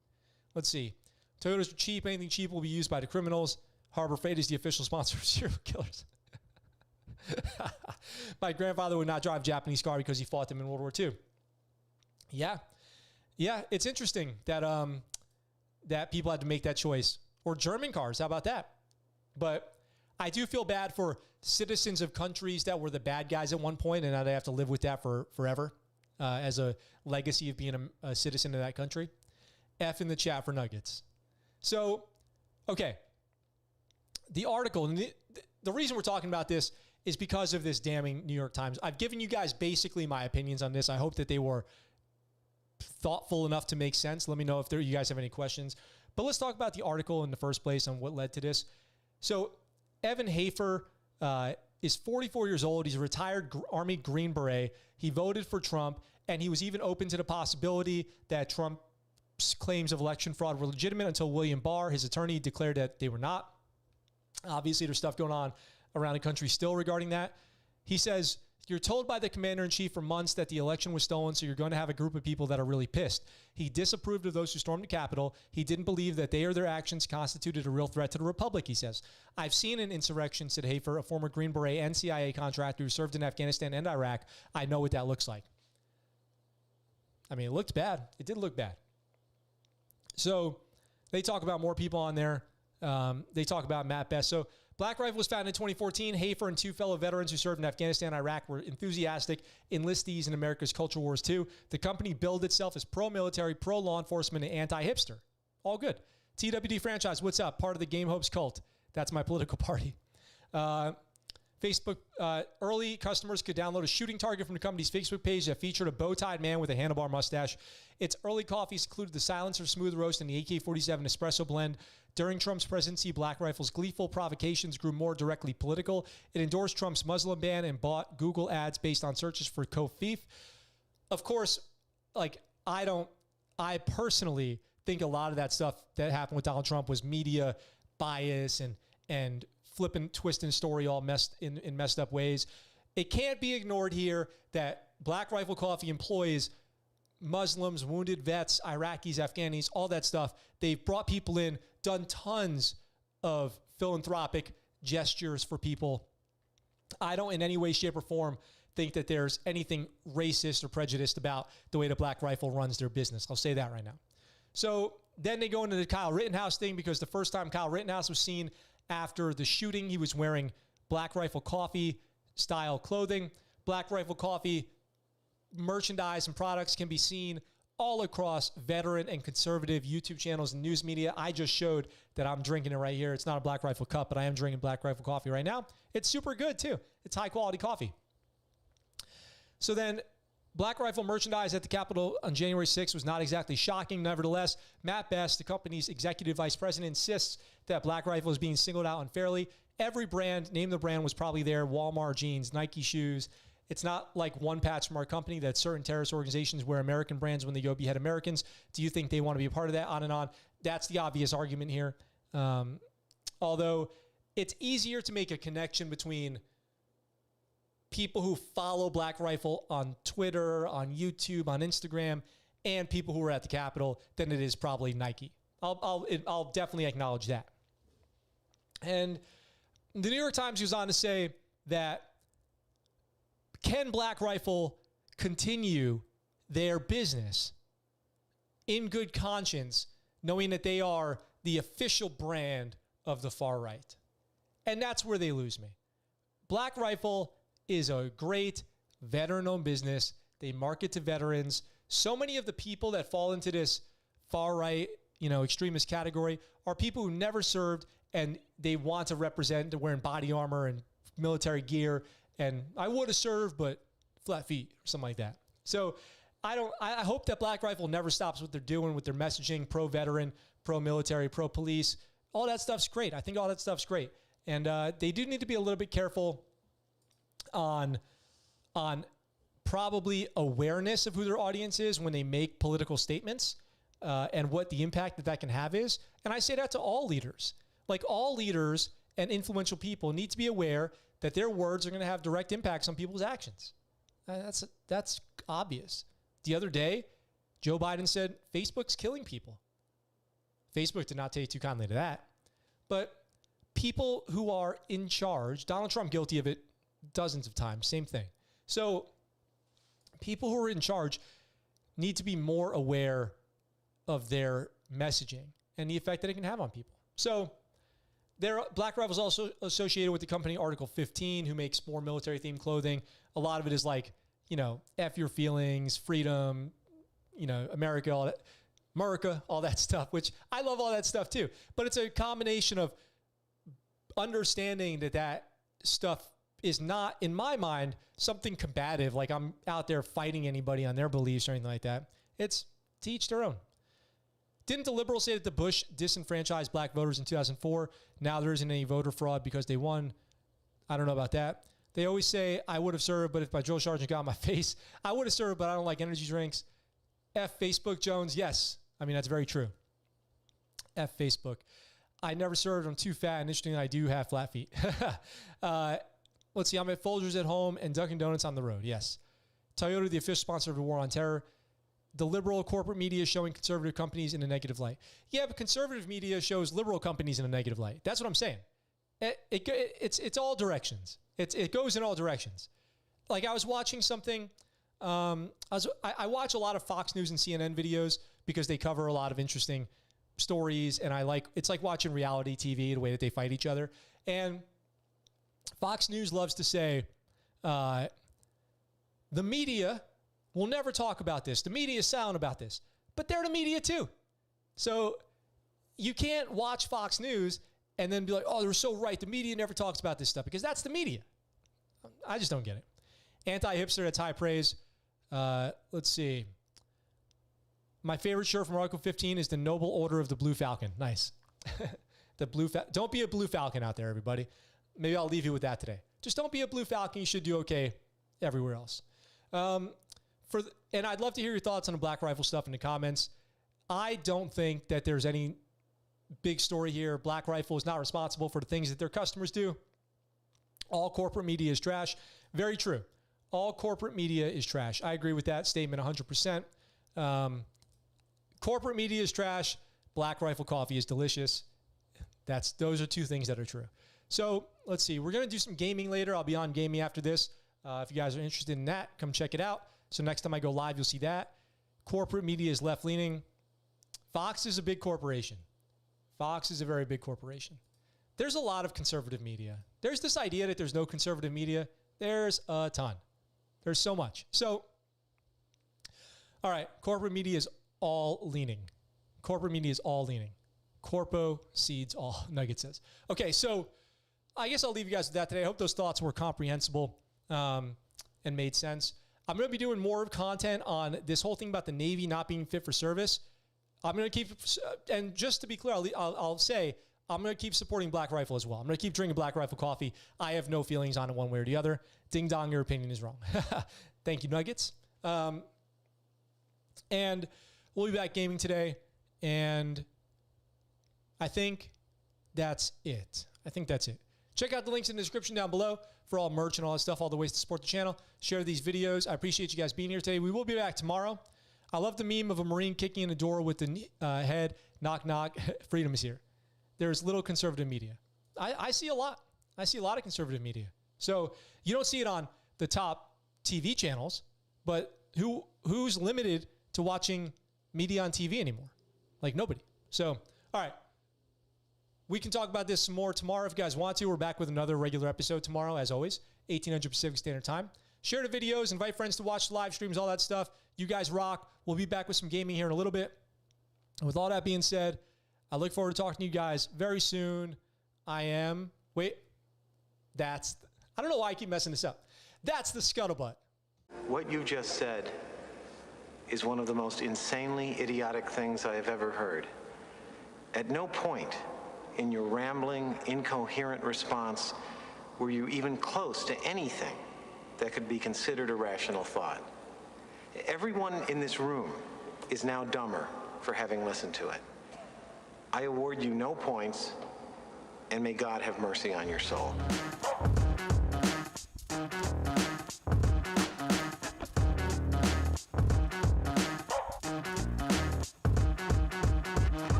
Let's see. Toyotas are cheap. Anything cheap will be used by the criminals. Harbor Freight is the official sponsor of serial killers. My grandfather would not drive a Japanese car because he fought them in World War II. Yeah. Yeah, it's interesting that that people had to make that choice. Or German cars, how about that? But I do feel bad for citizens of countries that were the bad guys at one point, and now they have to live with that for forever as a legacy of being a citizen of that country. F in the chat for Nuggets. So, okay. The article, and the reason we're talking about this is because of this damning New York Times. I've given you guys basically my opinions on this. I hope that they were thoughtful enough to make sense. Let me know if you guys have any questions. But let's talk about the article in the first place and what led to this. So Evan Hafer is 44 years old. He's a retired Army Green Beret. He voted for Trump, and he was even open to the possibility that Trump's claims of election fraud were legitimate until William Barr, his attorney, declared that they were not. Obviously, there's stuff going on around the country still regarding that. He says, you're told by the commander-in-chief for months that the election was stolen, so you're going to have a group of people that are really pissed. He disapproved of those who stormed the Capitol. He didn't believe that they or their actions constituted a real threat to the republic, he says. I've seen an insurrection, said Hafer, a former Green Beret and CIA contractor who served in Afghanistan and Iraq. I know what that looks like. I mean, it looked bad. It did look bad. So they talk about more people on there. They talk about Matt Best. So Black Rifle was founded in 2014. Hafer and two fellow veterans who served in Afghanistan and Iraq were enthusiastic enlistees in America's culture wars too. The company billed itself as pro-military, pro-law enforcement, and anti-hipster. All good. TWD franchise, what's up? Part of the Game Hopes cult. That's my political party. Facebook, early customers could download a shooting target from the company's Facebook page that featured a bow-tied man with a handlebar mustache. Its early coffees included the Silencer Smooth Roast and the AK-47 Espresso Blend. During Trump's presidency, Black Rifle's gleeful provocations grew more directly political. It endorsed Trump's Muslim ban and bought Google ads based on searches for Kofif. Of course, I personally think a lot of that stuff that happened with Donald Trump was media bias and flipping, twisting story all in messed up ways. It can't be ignored here that Black Rifle Coffee employs Muslims, wounded vets, Iraqis, Afghanis, all that stuff. They've brought people in, done tons of philanthropic gestures for people. I don't in any way, shape, or form think that there's anything racist or prejudiced about the way the Black Rifle runs their business. I'll say that right now. So then they go into the Kyle Rittenhouse thing, because the first time Kyle Rittenhouse was seen after the shooting, he was wearing Black Rifle Coffee style clothing. Black Rifle Coffee merchandise and products can be seen all across veteran and conservative YouTube channels and news media. I just showed that I'm drinking it right here. It's not a Black Rifle cup, but I am drinking Black Rifle coffee right now. It's super good too. It's high quality coffee. So then Black Rifle merchandise at the Capitol on January 6th was not exactly shocking. Nevertheless, Matt Best, the company's executive vice president, insists that Black Rifle is being singled out unfairly. Every brand, name the brand, was probably there. Walmart jeans, Nike shoes. It's not like one patch from our company that certain terrorist organizations wear American brands when they go behead Americans. Do you think they want to be a part of that? On and on. That's the obvious argument here. Although it's easier to make a connection between people who follow Black Rifle on Twitter, on YouTube, on Instagram, and people who are at the Capitol than it is probably Nike. I'll definitely acknowledge that. And the New York Times goes on to say that can Black Rifle continue their business in good conscience, knowing that they are the official brand of the far right? And that's where they lose me. Black Rifle is a great veteran-owned business. They market to veterans. So many of the people that fall into this far right, extremist category are people who never served and they want to represent they're wearing body armor and military gear, and I would have served, but flat feet or something like that. So I hope that Black Rifle never stops what they're doing with their messaging, pro-veteran, pro-military, pro-police. All that stuff's great. I think all that stuff's great. And they do need to be a little bit careful on probably awareness of who their audience is when they make political statements and what the impact that can have is. And I say that to all leaders. Like, all leaders and influential people need to be aware that their words are going to have direct impacts on people's actions. That's obvious. The other day, Joe Biden said Facebook's killing people. Facebook did not take too kindly to that. But people who are in charge, Donald Trump guilty of it dozens of times, same thing. So people who are in charge need to be more aware of their messaging and the effect that it can have on people. So Black Rifle is also associated with the company Article 15, who makes more military-themed clothing. A lot of it is like, F your feelings, freedom, America, all that stuff, which I love all that stuff too. But it's a combination of understanding that stuff is not, in my mind, something combative, like I'm out there fighting anybody on their beliefs or anything like that. It's to each their own. Didn't the liberals say that the Bush disenfranchised black voters in 2004? Now there isn't any voter fraud because they won. I don't know about that. They always say, I would have served, but if my drill sergeant got in my face, I would have served, but I don't like energy drinks. F Facebook Jones. Yes. I mean, that's very true. F Facebook. I never served. I'm too fat. And interestingly, I do have flat feet. Let's see. I'm at Folgers at home and Dunkin' Donuts on the road. Yes. Toyota, the official sponsor of the war on terror. The liberal corporate media is showing conservative companies in a negative light. Yeah, but conservative media shows liberal companies in a negative light. That's what I'm saying. It's all directions. It goes in all directions. Like, I was watching something. I watch a lot of Fox News and CNN videos because they cover a lot of interesting stories, and it's like watching reality TV, the way that they fight each other. And Fox News loves to say, the media will never talk about this. The media is silent about this. But they're the media too. So you can't watch Fox News and then be like, oh, they're so right. The media never talks about this stuff, because that's the media. I just don't get it. Anti-hipster, that's high praise. Let's see. My favorite shirt from Article 15 is the Noble Order of the Blue Falcon. Nice. Don't be a Blue Falcon out there, everybody. Maybe I'll leave you with that today. Just don't be a Blue Falcon. You should do okay everywhere else. And I'd love to hear your thoughts on the Black Rifle stuff in the comments. I don't think that there's any big story here. Black Rifle is not responsible for the things that their customers do. All corporate media is trash. Very true. All corporate media is trash. I agree with that statement 100%. Corporate media is trash. Black Rifle coffee is delicious. Those are two things that are true. So let's see. We're going to do some gaming later. I'll be on gaming after this. If you guys are interested in that, come check it out. So next time I go live, you'll see that. Corporate media is left-leaning. Fox is a big corporation. Fox is a very big corporation. There's a lot of conservative media. There's this idea that there's no conservative media. There's a ton. There's so much. So, all right, corporate media is all leaning. Corporate media is all leaning. Corpo seeds all, Nugget says. Okay, so I guess I'll leave you guys with that today. I hope those thoughts were comprehensible and made sense. I'm going to be doing more content on this whole thing about the Navy not being fit for service. I'm going to keep, and just to be clear, I'll say, I'm going to keep supporting Black Rifle as well. I'm going to keep drinking Black Rifle coffee. I have no feelings on it one way or the other. Ding dong, your opinion is wrong. Thank you, Nuggets. And we'll be back gaming today. And I think that's it. Check out the links in the description down below for all merch and all that stuff, all the ways to support the channel. Share these videos. I appreciate you guys being here today. We will be back tomorrow. I love the meme of a Marine kicking in a door with the head, knock, knock, freedom is here. There's little conservative media. I see a lot. I see a lot of conservative media. So you don't see it on the top TV channels, but who's limited to watching media on TV anymore? Like, nobody. So, all right. We can talk about this some more tomorrow if you guys want to. We're back with another regular episode tomorrow, as always, 1800 Pacific Standard Time. Share the videos, invite friends to watch the live streams, all that stuff. You guys rock. We'll be back with some gaming here in a little bit. And with all that being said, I look forward to talking to you guys very soon. I am. Wait. I don't know why I keep messing this up. That's the scuttlebutt. What you just said is one of the most insanely idiotic things I have ever heard. At no point in your rambling, incoherent response were you even close to anything that could be considered a rational thought. Everyone in this room is now dumber for having listened to it. I award you no points, and may God have mercy on your soul.